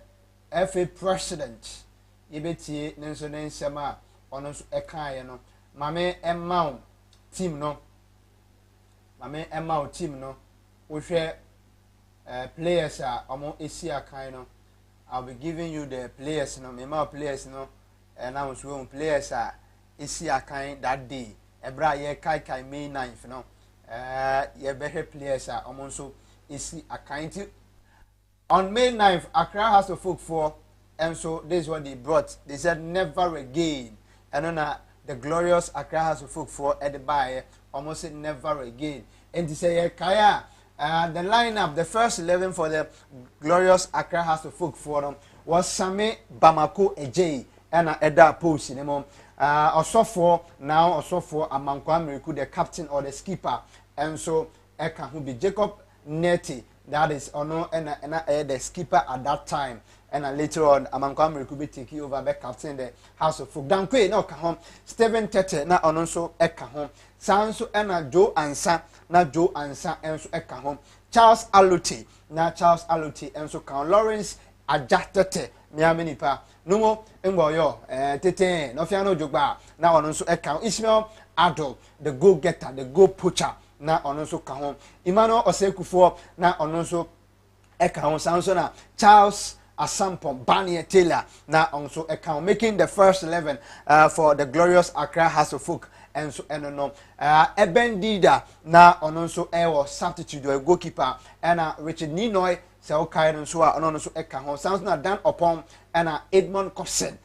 FA president yebetie nenso nensema ono so ekaye no mame emma team no wo hwe players a omo esi akan no I'll be giving you the players no me ma players no and I was with players a esi akan that day ebra ye kai May 9th no ye behe players a omo so esi akan on May 9th Accra House of Folk for and so this is what they brought. They said never again. And then the glorious Accra House of Folk for at the buy almost said never again. And to say Kaya, the lineup, the first 11 for the glorious Accra House of Folk Forum was Same Bamako Ejay and Eda Post in the also for Amankwa Miriku, the captain or the skipper, and so Eka who be Jacob Neti, that is ono and the skipper at that time. And later on, Amankwa Miriku be taking over the captain the House of Folk. Dankwe no kahom Stephen Tete na ononso ekahom. Sanso ena Joe Ansa na Joe Ansa enso ekahom. Charles Aluti na Charles Aluti enso kahom. Lawrence Ajatete miamini pa. Numo mboyo tete no fiano jogba na ononso ekahom. Ishmael Ado the goal getter, the goal poacher na ononso kahom. Emmanuel Osekufo na ononso ekahom. Sanso na Charles Asampon, Barney Taylor, now also account making the first 11 for the glorious Accra House of Folk, and so and Eben Dida, now on also was substitute or goalkeeper, and Richard Ninoy, so kind and so on also account. Sounds not done upon and Edmond Cosset.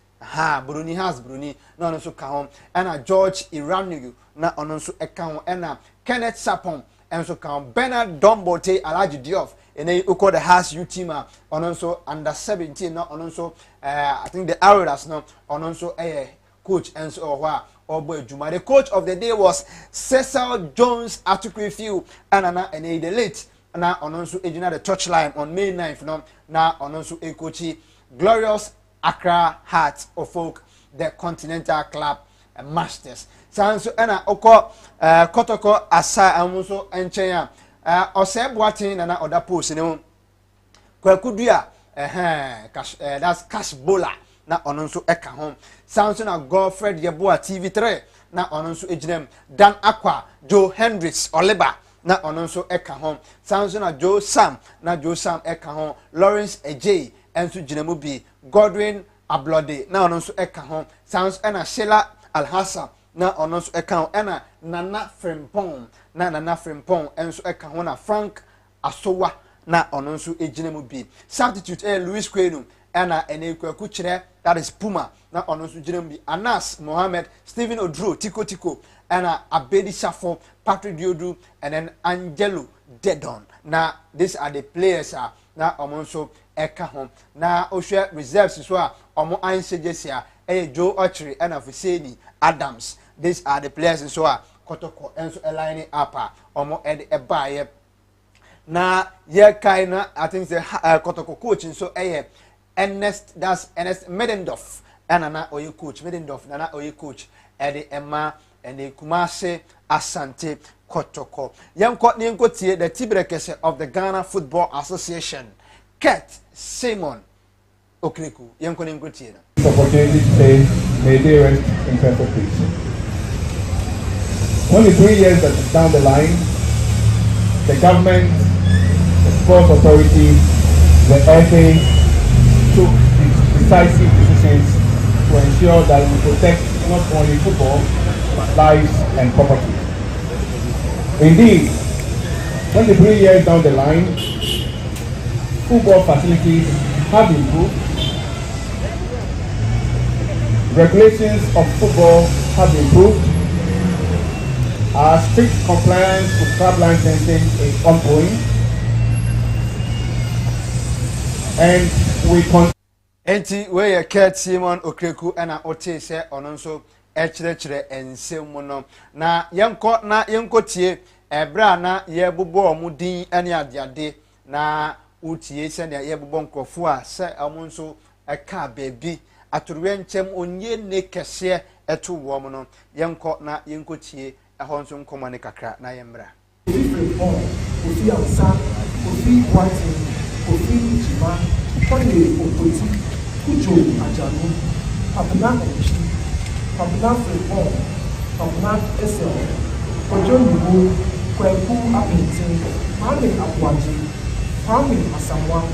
Bruni has Bruni, no also count, and George Iranu, now on also account, and Kenneth Sapon, and so count Bernard Dombote, Alaji Diof. And then you call the House U team on also under 17, not on also I think the Arrows no on also a coach and so or boy Juma. The coach of the day was Cecil Jones Atukwefiu and the late now on also agent the touchline on May 9th no now on also a coachy glorious Accra Hearts of Folk, the Continental Club Masters. Sanso and Oko Kotoko Asa and also Enchenya. Ose Boatin and other posts, you know. Kwakudua, that's Cash Bowler na ono nso eka ho Samson na Godfred Yeboah TV3 na ono nso ejinem Dan Aqua Joe Hendricks Oliver na ono nso eka ho Samson na Joe Sam eka ho Lawrence Ejay enso jinemu bi Godwin Ablode na ono nso eka ho Samson na Sheila Alhassan na ono nso eka ho ena Nana Frimpong enso eka ho na Frank Asowa na ono nso ejinemu bi substitute Louis Kwenu ena enekwaku kire that is Puma na ono nso jinemu bi Anas Mohammed Stephen Odro Tiko ena Abedi Shafo Patrick Diodu and then Angelo Dedon na these are the players na omo nso eka ho na ohwe reserves so a omo ansejesia Joe Ochiri ena Fuseni Adams these are the players so a Kotoko enso aligning up omo ed ebaye na ye kind I think the Kotoko coach so Ernest Medendorf na oye coach Medendorf na oye coach ed Emma and the Kumase Asante Kotoko yenko tie the Tibrekese of the Ghana Football Association Kurt Simon Okreku yenko tie this opportunity to say may they rest in perfect peace. Only 3 years down the line, the government, the sports authority, the FA took decisive decisions to ensure that we protect not only football, but lives and property. Indeed, 23 years down the line, football facilities have improved, regulations of football have improved, our strict compliance with club licensing is ongoing, and we continue. Enti we Kurt Simon Okreku ena ote se ono nso echire ensem no na yenko tie ebra na ye bobo omudin ene adeade na utie se na ye bobo nkofo a se omo nso eka bebi atoruwe nchem onye ne kese eto wo mo no yenko na yenko tie ehon so nkoma ne kakra na yemra Kofi Ansa, Kofi Whiting, Kofi Jima, Kone Okoti, Kujo Ajanu, Pabna Echi, Pabna Frepon, Pabna Esel, Kojo Nibu, Kweku Apintin, Kwame Akwaji, Kwame Asamoah,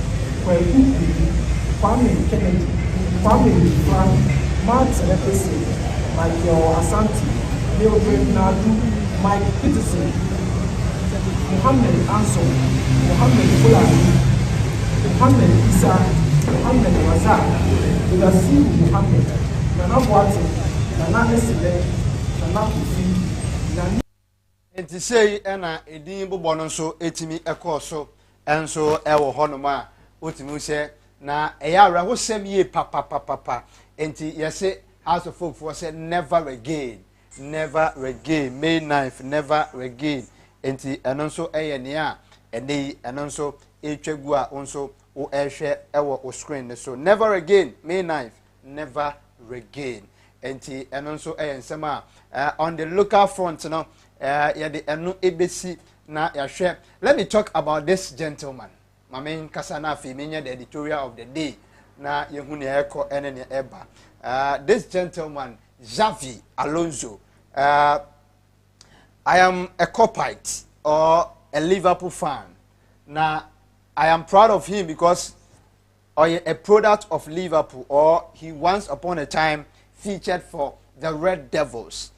Kweku Bibi, Kwame Kennedy, Kwame Frank, Mark Senepese, Michael Asante, Mildred Nadu, Mike Peterson, Muhammad Anson, Muhammad Fulani, Muhammad Isa, Muhammad Razak, Ibrahim Muhammad, Nana Boate, Nana Esile, Nana Kufi, Nani. Enti sei ena edin bobo no so etimi ekoso enso ewo honoma otimi se na eya awrahosem ye papa enti yese House of Folk for say never again May 9th never again enti eno nso eye ne a ene eno nso etwegu a onso o ehwe ewo o screen so never again May 9th never again enti eno nso eye nsema on the local front no ya de eno ebesi na yahwe. Let me talk about this gentleman mamen kasa na afi menya the editorial of the day na yehu ne eko ene ne eba this gentleman Xavi Alonso. I am a Copite or a Liverpool fan. Now, I am proud of him because a product of Liverpool, or he once upon a time featured for the Red Devils,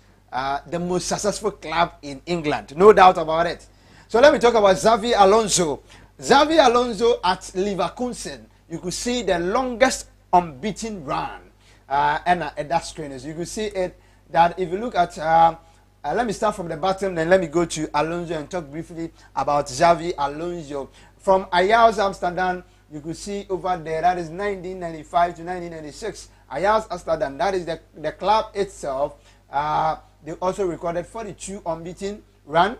the most successful club in England. No doubt about it. So let me talk about Xavi Alonso. Xavi Alonso at Leverkusen, you could see the longest unbeaten run. And at that screen, you could see it that if you look at let me start from the bottom, then let me go to Alonso and talk briefly about Xavi Alonso. From Ajax Amsterdam, you could see over there, that is 1995 to 1996. Ajax Amsterdam, that is the club itself. They also recorded 42 unbeaten run.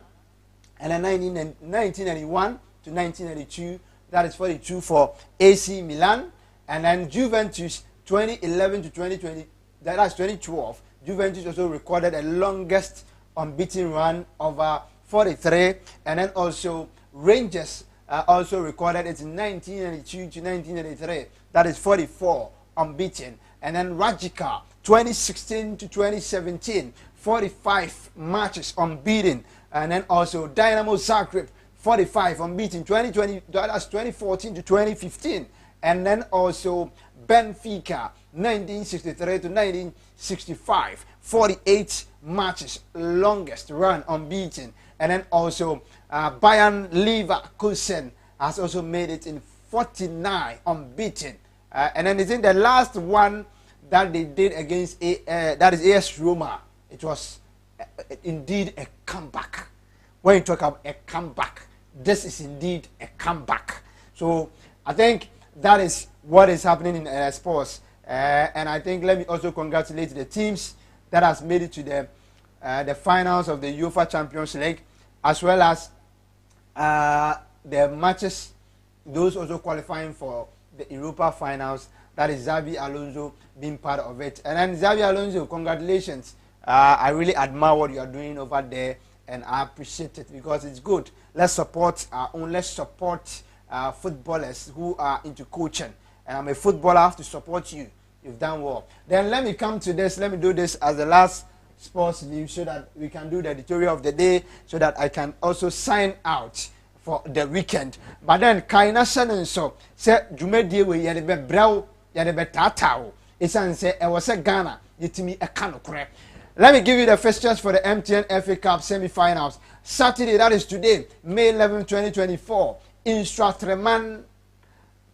And then 1991 to 1992, that is 42 for AC Milan. And then Juventus, 2011 to 2020, that's 2012. Juventus also recorded the longest unbeaten run over 43, and then also Rangers also recorded it in 1992 to 1993. That is 44 unbeaten. And then Rajika, 2016 to 2017, 45 matches unbeaten. And then also Dynamo Zagreb, 45 unbeaten. 2020, that's 2014 to 2015. And then also Benfica, 1963 to 1965, 48 matches, longest run unbeaten. And then also Bayern Leverkusen has also made it in 49 unbeaten. And then it's in the last one that they did against that is AS Roma. It was indeed a comeback. When you talk about a comeback, this is indeed a comeback. So I think that is what is happening in sports. And I think let me also congratulate the teams that has made it to the finals of the UEFA Champions League, as well as the matches, those also qualifying for the Europa finals. That is Xabi Alonso being part of it. And then Xabi Alonso, congratulations. I really admire what you are doing over there, and I appreciate it because it's good. Let's support our own. Let's support footballers who are into coaching. And I'm a footballer, I have to support you. You've done well. Then let me come to this. Let me do this as the last sports news so that we can do the editorial of the day, so that I can also sign out for the weekend. But then Kaina Shanenso said Jumedi we yadebe brow yadebe tatao. It's an say I was a Ghana, yitimi a canocre. Let me give you the fixtures for the MTN FA Cup semi-finals. Saturday, that is today, May 11, 2024, in Stratreman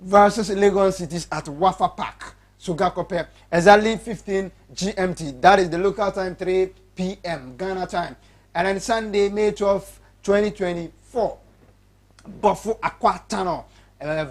versus Lagos Cities at Wafa Park, Sugakope, exactly 15 GMT. That is the local time, 3 p.m. Ghana time. And then Sunday, May 12, 2024, Bofo Aquatano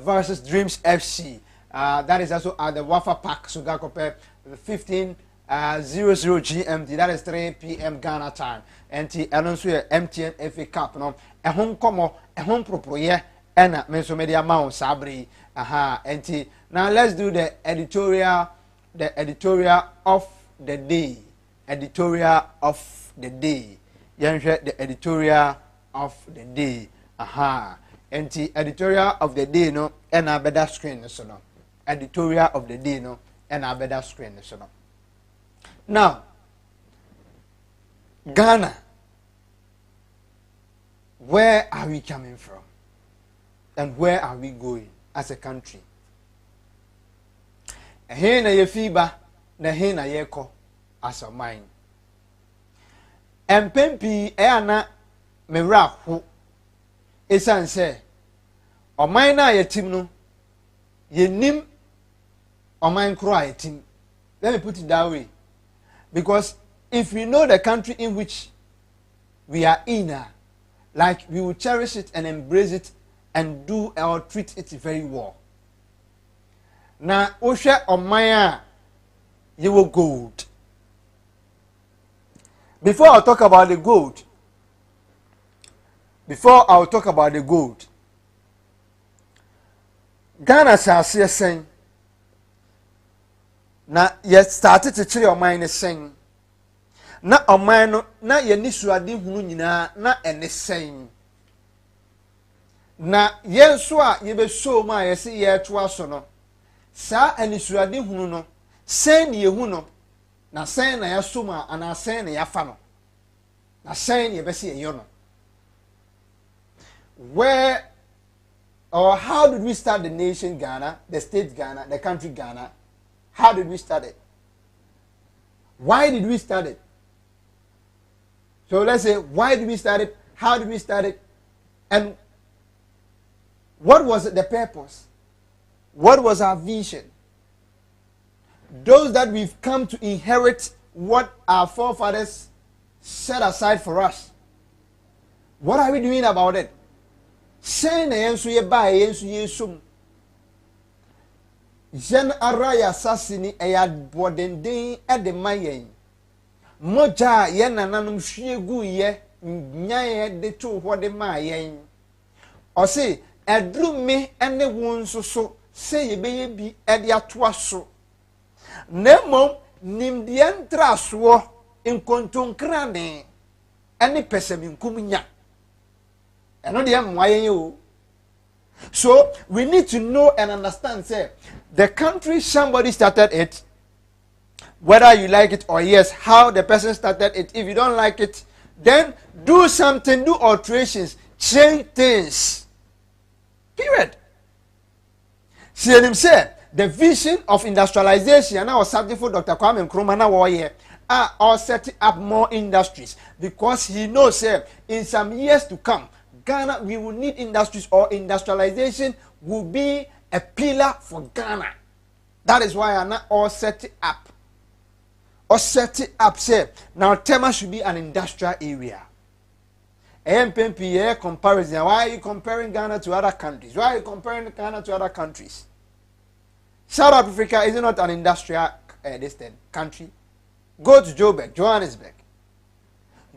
versus Dreams FC. That is also at the Wafa Park, Sugakope, 15 00 GMT. That is 3 p.m. Ghana time. And MTN FA Cup. No, a home como, a home proproye, and a media mount sabri. And now let's do the editorial of the day. Editorial of the day. The editorial of the day. And the editorial of the day, no, and a better screen, so no. Editorial of the day, no, and a better screen, so no. Now, Ghana, where are we coming from? And where are we going as a country? Here na ye fiba, na here na ye ko as a mind. Mpempi ana mewra ho esan se o mind na ye tim no ye nim o mind kro a ye tim. Let me put it that way. Because if we know the country in which we are in, like we will cherish it and embrace it and do or treat it very well. Now, Osha or Maya, you will gold. Before I talk about the gold, Ghana shall see a saying. Na ye started to chiri oman ne sen na oman no na ye nisuade hunu nyina na ene sen na ye nso a ye be show ma ye se ye to aso no sa anisuade hunu no sen ye hu no na sen na ya so ma ana sen na ya fa no na sen ye be se ye no. Where or how did we start the nation Ghana, the state Ghana, the country Ghana? How did we start it? Why did we start it? So let's say, why did we start it? How did we start it? And what was the purpose? What was our vision? Those that we've come to inherit what our forefathers set aside for us. What are we doing about it? Jen araya sasini eyad bodenden ede mayen. Moja ye nananum hwiegu ye nyaye de to hode mayen. Ose edru me ene won so se ye beye bi ede atoa so. Nemo nimde entra so enkontonkrane ene peseminkum nya. Eno de mayen yo. So we need to know and understand, say, the country somebody started it, whether you like it or yes, how the person started it. If you don't like it, then do something, do alterations, change things. Period. See him say the vision of industrialization, and I was subject for Dr. Kwame Nkrumah na warrior are all setting up more industries because he knows in some years to come, Ghana, we will need industries, or industrialization will be a pillar for Ghana. That is why I'm not all set it up. Or set it up, say, now Tema should be an industrial area. MPP comparison. Why are you comparing Ghana to other countries? Why are you comparing Ghana to other countries? South Africa is not an industrial country. Go to Joburg, Johannesburg.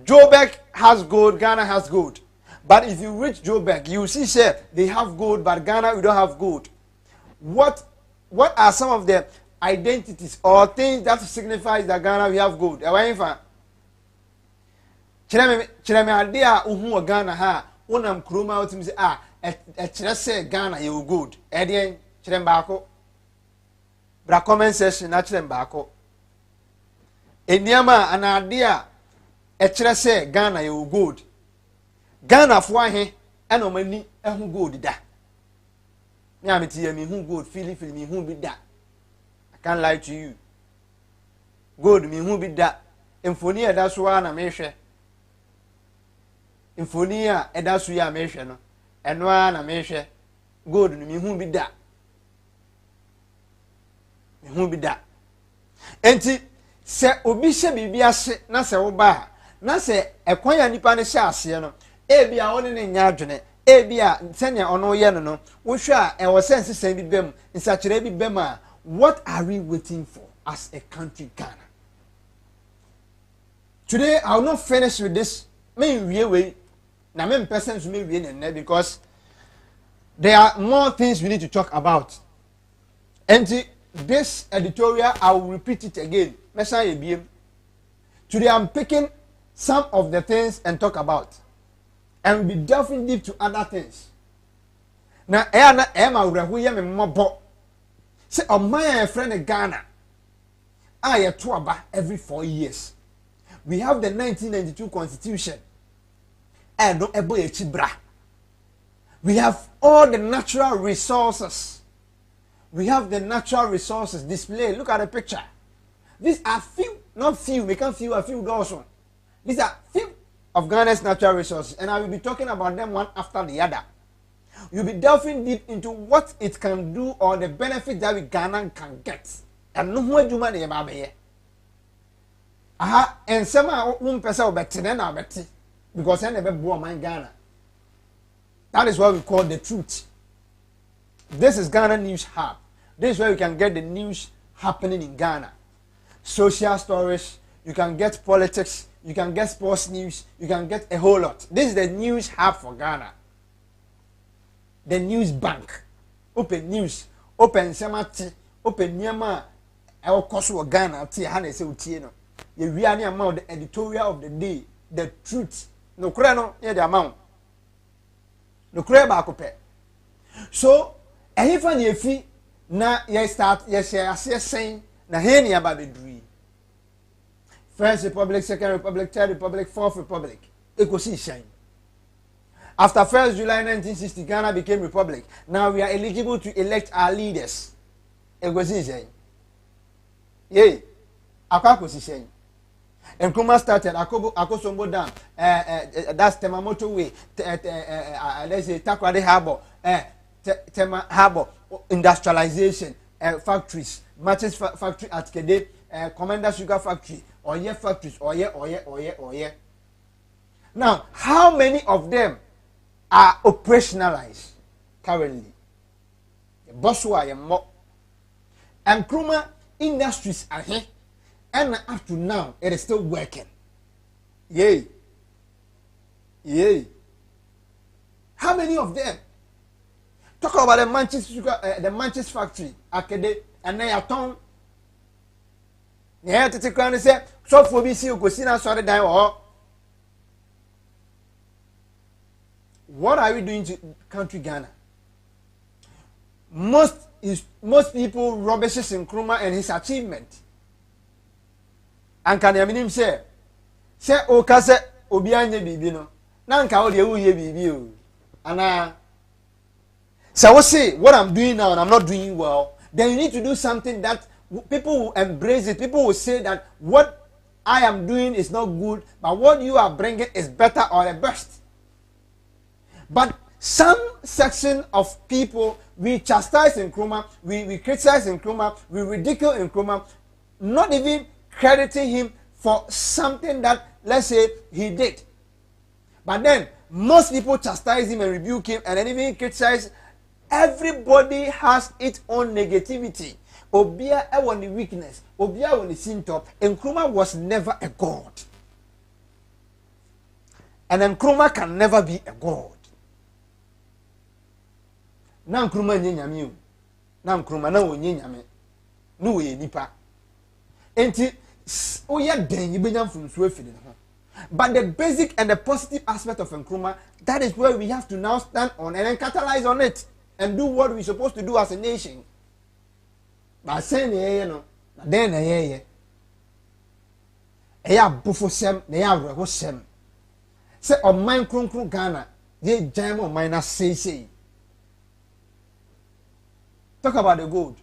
Joburg has gold, Ghana has gold. But if you reach Joburg, you see, say, they have gold, but Ghana, we don't have gold. What are some of the identities or things that signifies that Ghana we have gold? Chireme idea uhu Ghana ha unam kroma otim say chire say Ghana you good. Edien chirem baako. Bra comment section na chirem baako. Eniama ana idea chire say Ghana you good. Ghana fo ahe ena omani ehu gold da. Me ameti ya me hu gold feel me hu bi da. I can't lie to you. Gold me hu bi da. Emfoni e da so na me hwe. Emfoni a e da so ya me hwe no. Eno a na me hwe. Gold no me hu bi da. Me hu bi da. Enti se obi hye bibi ase na se wo ba na se ekwan ya nipa ne hye ase no ebi a woni ne nya adwene ebi a senya ono ye no no wo hwe a e wo sense sen bi bem nsakire bi bem a what are we waiting for as a country, Ghana? Today I will not finish with this because there are more things we need to talk about. And this editorial, I will repeat it again. Today I'm picking some of the things and talk about, and we'll be delving deep to other things. Now, say, my friend Ghana, I every 4 years. We have the 1992 Constitution. And no ebo. We have all the natural resources. We have the natural resources displayed. Look at the picture. These are few, not few. We can't few, a few also. These are few of Ghana's natural resources, and I will be talking about them one after the other. You'll be delving deep into what it can do or the benefit that we Ghana can get. And no more do money about here. Aha, and some are person better than our betty because I never bore my Ghana. That is what we call the truth. This is Ghana News Hub. This is where you can get the news happening in Ghana. Social stories, you can get politics, you can get sports news, you can get a whole lot. This is the news hub for Ghana. The news bank. Open news, open semati, open nyama. I will cost for Ghana. Tia hane se utie no. You really amount the editorial of the day, the truth. No kreno ye the amount. No kre ba kope. So, ehifa ni efi na ye start ye share saying na he ni aba beduri. First Republic, Second Republic, Third Republic, Fourth Republic. Ekosi shine. After 1st July 1960, Ghana became republic. Now we are eligible to elect our leaders. Ekosi shine. Yay. Akakosi shine. Nkrumah started Akosombo Dam. That's Temamoto Way. Let's say Takoradi Harbour. Tema Harbour. Industrialization. Factories. Matches factory at Kede. Commander Sugar Factory. Oye factories. Oye. Now, how many of them are operationalized currently? Boswa Yamo. And Nkrumah Industries are here. And up to now, it is still working. Yay. How many of them? Talk about the Manchester factory, Akede, and they are town. You have to take and say, so for BC, you go see now, sorry, die or what are we doing to country Ghana? most people rubbishes Nkrumah and his achievement. And can you say okase obi anye bibi no na nka o de wuye bibi o ana so we say what I'm doing now and I'm not doing well, then you need to do something that people will embrace it. People will say that what I am doing is not good, but what you are bringing is better or the best. But some section of people, we chastise Nkrumah, we criticize Nkrumah, we ridicule Nkrumah, not even crediting him for something that, let's say, he did. But then most people chastise him and rebuke him and then even criticize. Everybody has its own negativity. Obia won the weakness. Obia won the symptom. Nkrumah was never a god. And Nkrumah can never be a god. Na Nkrumah nye nyame o. Na Nkrumah na wonye nyame. No we nipa. Enti oya den yibenya mfunsu afide ho. But the basic and the positive aspect of Nkrumah, that is where we have to now stand on and then capitalize on it and do what we're supposed to do as a nation. But saying no, then bufosem, they are rehosem. Say on mine krunkru Ghana, ye jam on mine say. Talk about the gold.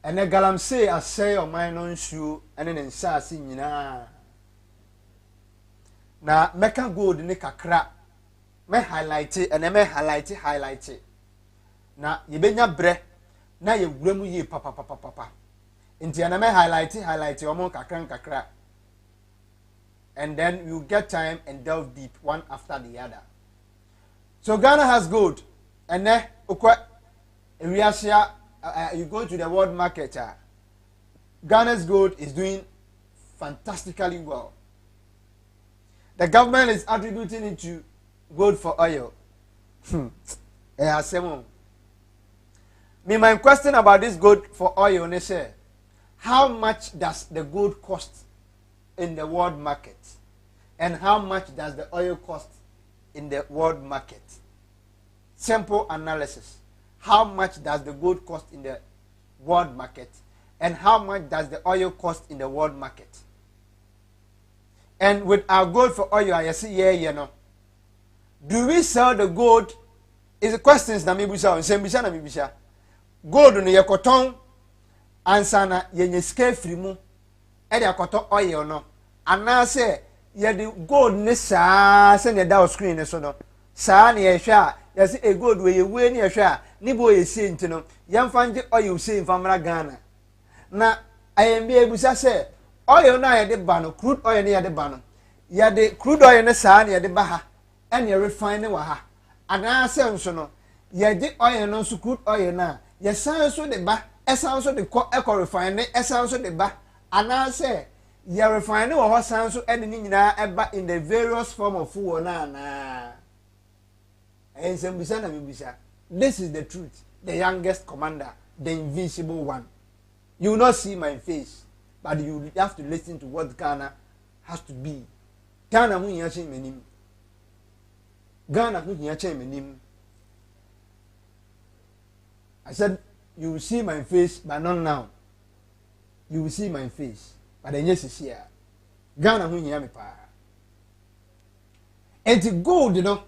And the galam say I say on mine own shoe and then in sa sing na meka gold ni kakra me highlight it and me highlight it. Na yebenya bre na ye wuramu ye papa. Inti na me highlight omo kakra. And then you get time and delve deep one after the other. So Ghana has gold. And then you go to the world market. Ghana's gold is doing fantastically well. The government is attributing it to gold for oil. My question about this gold for oil is how much does the gold cost in the world market? And how much does the oil cost in the world market? Simple analysis. How much does the gold cost in the world market? And how much does the oil cost in the world market? And with our gold for oil, I say, do we sell the gold? Is the questions na mibusha on sembisha na mibusha. Gold no ye cotton answer na ye nyeske frimu. E de cotton oil no. Ana say ye the gold ne sa se ne da screen ne so no. Sa na ye hwa ye say e gold we ye we ne ye hwa ni bo ye say ntino. Ye mfanje oil say mfamra Ghana. Na ayembe ebusa say oil na ye de ba no, crude oil ne ye de ba no. Ye de crude oil ne sa na ye de ba ha. And ye refine wa ha. Ana say nso no ye de oil no so crude oil na ye san so de ba esan so de eco refine esan so de ba ana say ye refine wo ho san so ene ni nyina eba in the various form of food na ensem bisa na bibisa. This is the truth, the youngest commander, the invincible one. You will not see my face, but you have to listen to what Ghana has to be. Ghana hu nya chen menim. Ghana hu nya chen menim. I said, you will see my face, but not now. You will see my face, but then yes, here. Ghana hu nya me pa. And the gold, you know,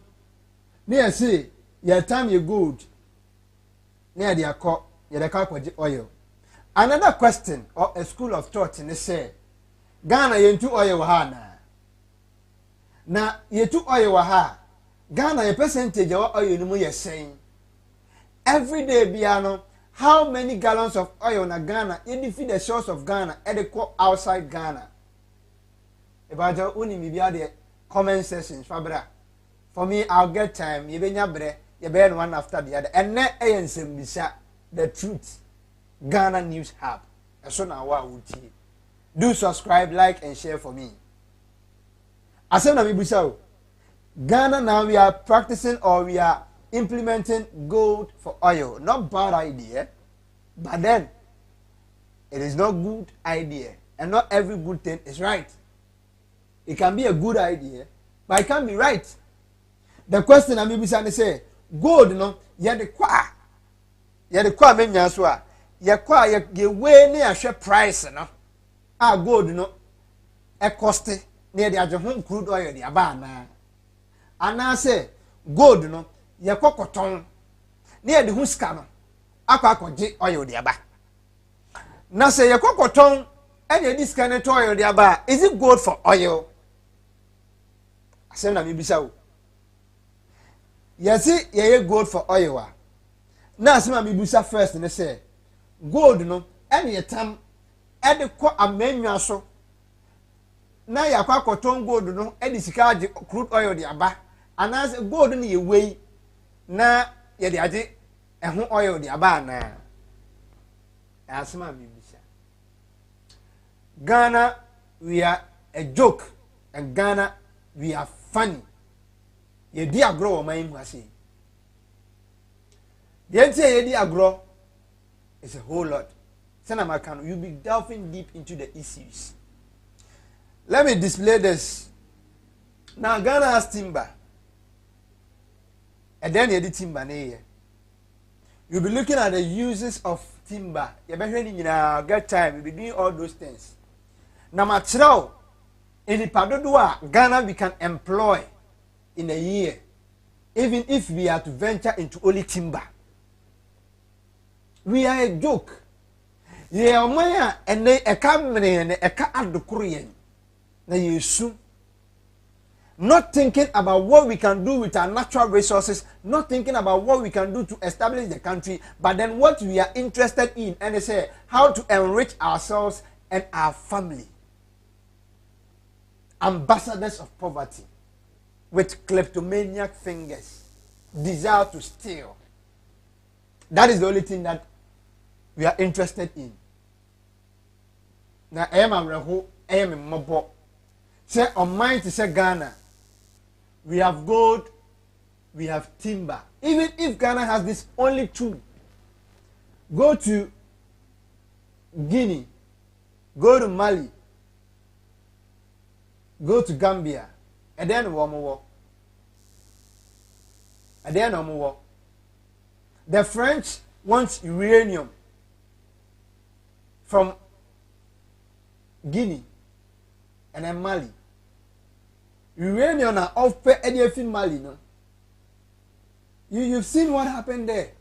near say, your time you gold, near the accord, your account oil. Another question or a school of thought in the say, Ghana yentu oil wahana. Na yetu oil waha. Ghana a percentage of oil no more saying. Every day biano, how many gallons of oil na Ghana you feed the shores of Ghana and they go outside Ghana? About your only maybe the comment sessions, Fabra. For me, I'll get time. You bear one after the other. And net the truth. Ghana News Hub. So now do subscribe, like, and share for me. I said Ghana now we are practicing or we are implementing gold for oil. Not bad idea, but then it is not good idea, and not every good thing is right. It can be a good idea, but it can't be right. The question I'm saying is, gold no yɛde kɔ a menya so a yɛkɔ a yɛwei ne ahwɛ price no a gold no ɛkɔste na yɛde agye ho crude oil de aba anaasɛ gold no yɛkɔ kɔtɔn na yɛde ho sika no akɔgye oil de aba na sɛ yɛkɔ kɔtɔn ɛna yɛde sika no tɔ oil de aba is it gold for oil asɛm na mebisa wo yɛsi yɛyɛ gold for oil a na asɛm a mebisa first ne sɛ gold no ɛna yɛtam ɛde kɔ amanywa so na yɛakɔ akɔtɔn gold no ɛde sika agye crude oil de aba anaasɛ gold no yɛwei na yɛde agye ɛho oil de aba anaa asɛm a mebisa Ghana we are a joke and Ghana we are funny yɛdi agorɔ wɔ man mu ase deɛ nti yɛdi agorɔ is a whole lot sɛna maka no you be delving deep into the issues. Let me display this. Now Ghana has timber. And then you the timber near. You'll be looking at the uses of timber. You better get time. You'll be doing all those things. Now material in the Padodua, Ghana we can employ in a year, even if we are to venture into only timber. We are a joke. Yeah, Maya and they a camera and a car at the Korean. Now you soon not thinking about what we can do with our natural resources, not thinking about what we can do to establish the country, but then what we are interested in, and they say how to enrich ourselves and our family. Ambassadors of poverty with kleptomaniac fingers, desire to steal. That is the only thing that we are interested in. Now, I am in Mobo. Say, on mine to say Ghana, we have gold, we have timber. Even if Ghana has this only two, go to Guinea, go to Mali, go to Gambia, and then one more. And then one more. The French want uranium from Guinea and then Mali. Uranium are off in Mali, no? You've seen what happened there.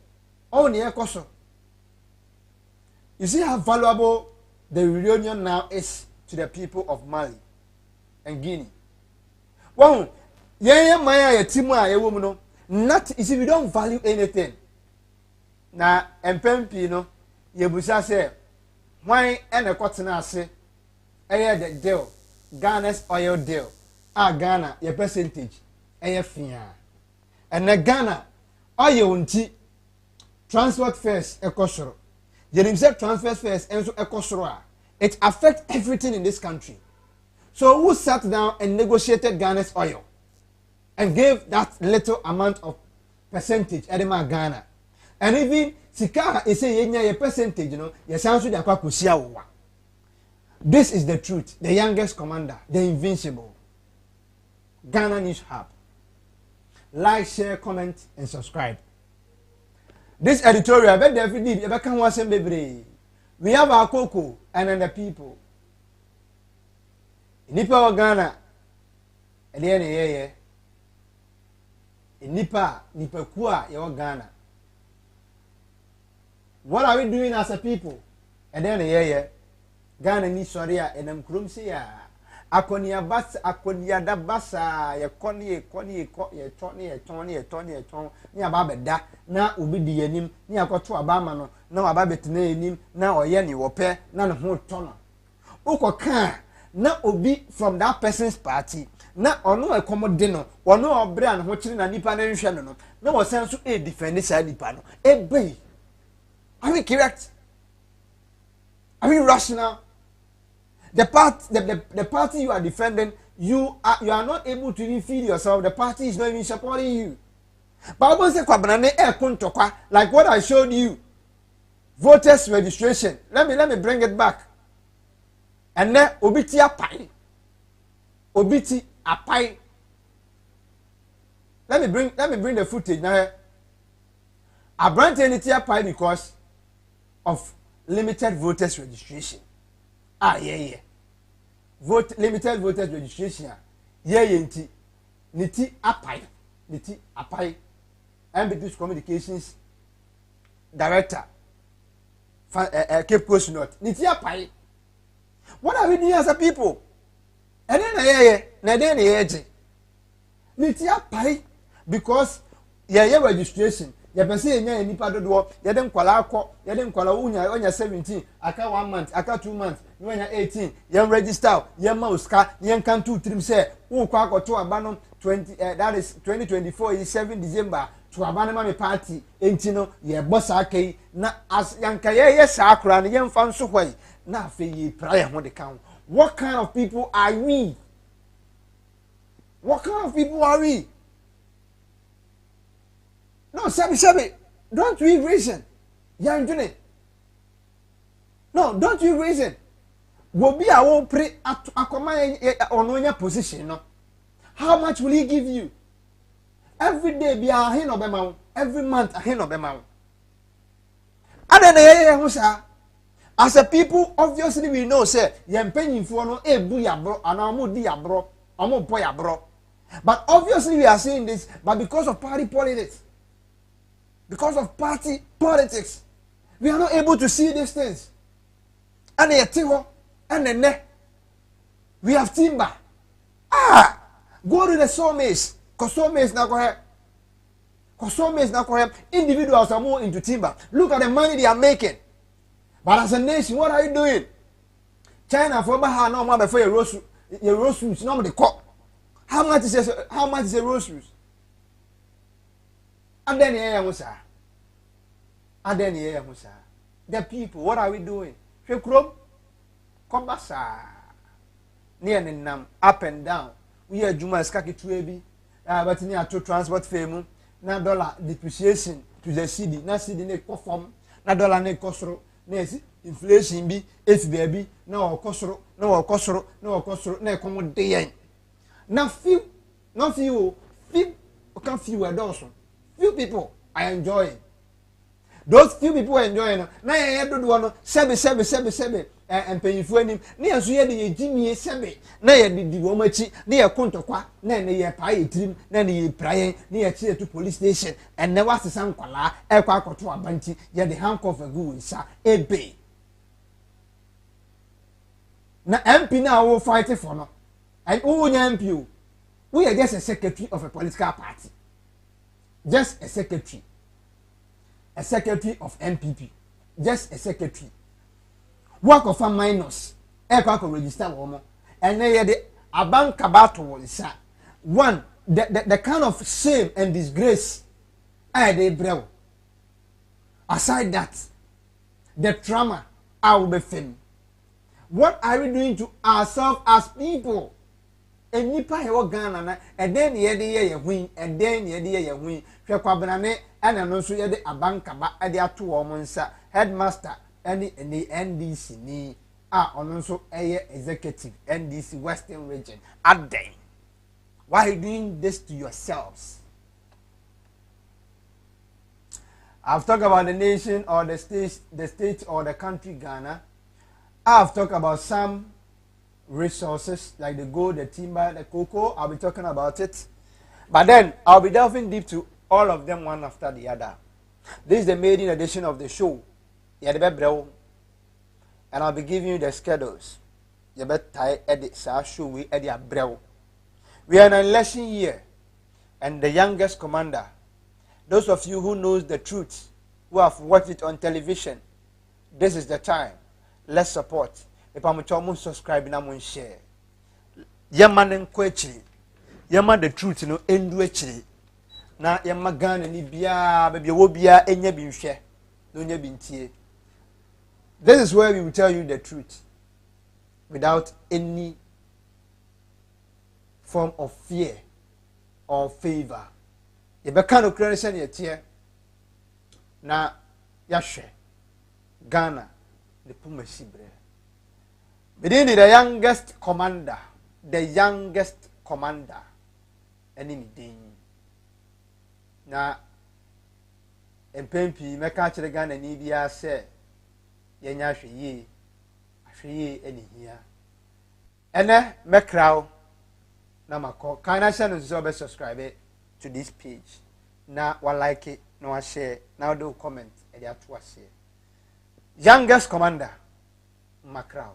Oh, near Koso. You see how valuable the uranium now is to the people of Mali and Guinea. Well, Maya Timwa, a woman, not you see, we don't value anything. Now, MP, no, Yebusa say, why and a cotton say, the deal, Ghana's oil deal. Ghana, your percentage, and Ghana, oil unti transport fares a kosoro. You said transfer fares and so a kosoro. It affects everything in this country. So who sat down and negotiated Ghana's oil and gave that little amount of percentage at Ghana? And even Sika is saying your percentage, you know, your sounds with the This is the truth. The youngest commander, the invincible. Ghana News Hub. Like, share, comment, and subscribe. This editorial, we have our cocoa and then the people. Nipa wa Ghana, Nipa kuwa ya Ghana. What are we doing as a people? And then Ghana ni soria and them krumsiya. Akonia da basa ye koni ye ton ni ababe da na obi di yanim ni akoto abama no na ababe tena yanim na oye ni wope na ne ho tono ukoka na obi from that person's party na ono ekomode no ono obre an ho kire na nipa na nhwe no na wo san so e defend side nipa no be are we correct? Are we rational? The party you are defending, you are not able to even feed yourself. The party is not even supporting you. But like what I showed you, voters registration. Let me bring it back. And then obiti apai. Let me bring the footage now. abrante ne tia pie because of limited voters registration. Yeah. Limited voters registration. Nti niti apai. British Communications Director. Cape Coast North. Niti apai. What are we doing as a people? And then niti apai because registration. Ya pese enya nipa dodo ya de nkwala akọ ya de nkwala onya 17 aka 1 month aka 2 months no nya 18 ya register ya ma oska ya kan 2 3 say wo kwa akoto aba no 20 that is 2024 is 7 December to aba na me party enti no ye bossa akai na as yanka ye sa akura na ye mfa nso hwai na afi ye prayer ho de kan. What kind of people are we? What kind of people are we? No, Sabi, don't we reason? Young Johnny. No, don't we reason? Will be our pre on your position. No, how much will he give you? Every day be a hen of amount, every month a hen of amount. As a people, obviously we know, say, you're paying for no a booyah bro, and I'm more bro, I'm more boy bro. But obviously we are saying this, but because of party politics. Because of party politics, we are not able to see these things. And we have timber. Go to the sawmills. Because sawmills now go ahead. Because sawmills now go ahead. Individuals are more into timber. Look at the money they are making. But as a nation, what are you doing? China for Baha no more before your rose roots. No more the cock. How much is a rose roots? And then the people, what are we doing? Come back, near Nam, up and down. We are Juma Skaki Twebi, but near to transport fame, na dollar depreciation to the city, na city ne perform, na dollar ne kosro, inflation be, if baby, no kosro, ne come day. Now few, can few a dozen. Few people are enjoying. Those few people are enjoying. Now I do one seven and paying for him. Near so the Jimmy Sebe. Now the womachi near Contaqua, then the pie trim, then the prayer near to police station, and there was some quala, a quack or to a bunty, yet the handcuff a good, sir, a bay. Now MP now will fight it for no. And oh, MP, we are just a secretary of a political party. Just a secretary of MPP, just a secretary. Work of a minus, aircraft register woman, and then the Aban Kabato is one, the kind of shame and disgrace I they bring. Aside that, the trauma I will be fame. What are we doing to ourselves as people? And nipa hewa Ghana na then ye win and then ye win hwe kwabenane ana no so ye de abankaba ade ato wo nsa headmaster any NDC ni ono so executive NDC Western Region aden. Why are you doing this to yourselves? I've talked about the nation or the state or the country Ghana. I've talked about some resources like the gold, the timber, the cocoa. I'll be talking about it. But then I'll be delving deep to all of them one after the other. This is the maiden edition of the show. And I'll be giving you the schedules. You better edit show we edit brew. We are in an election year, and the youngest commander, those of you who knows the truth, who have watched it on television, this is the time. Let's support. If I'm to subscribe and share. Yaman kwechiri. Yaman the truth no endu echiri. Na yama Ghana ni bia baby wo bia enya bi nhwe. No nya bi ntie. This is where we will tell you the truth without any form of fear or favor. You be kind of creation ye na yahwe Ghana the pumasibre. Within the youngest commander, enemy ding. Now, mpempi meka kyerɛ Ghana ni bia sɛ yɛnya ahwɛ yie ɛne hia ɛnɛ mɛkraw na makɔ kan na hyɛ no sɛ ɔbɛ subscribe to this page na wa like it na wa share na do comment ɛde ato aseɛ youngest commander makraw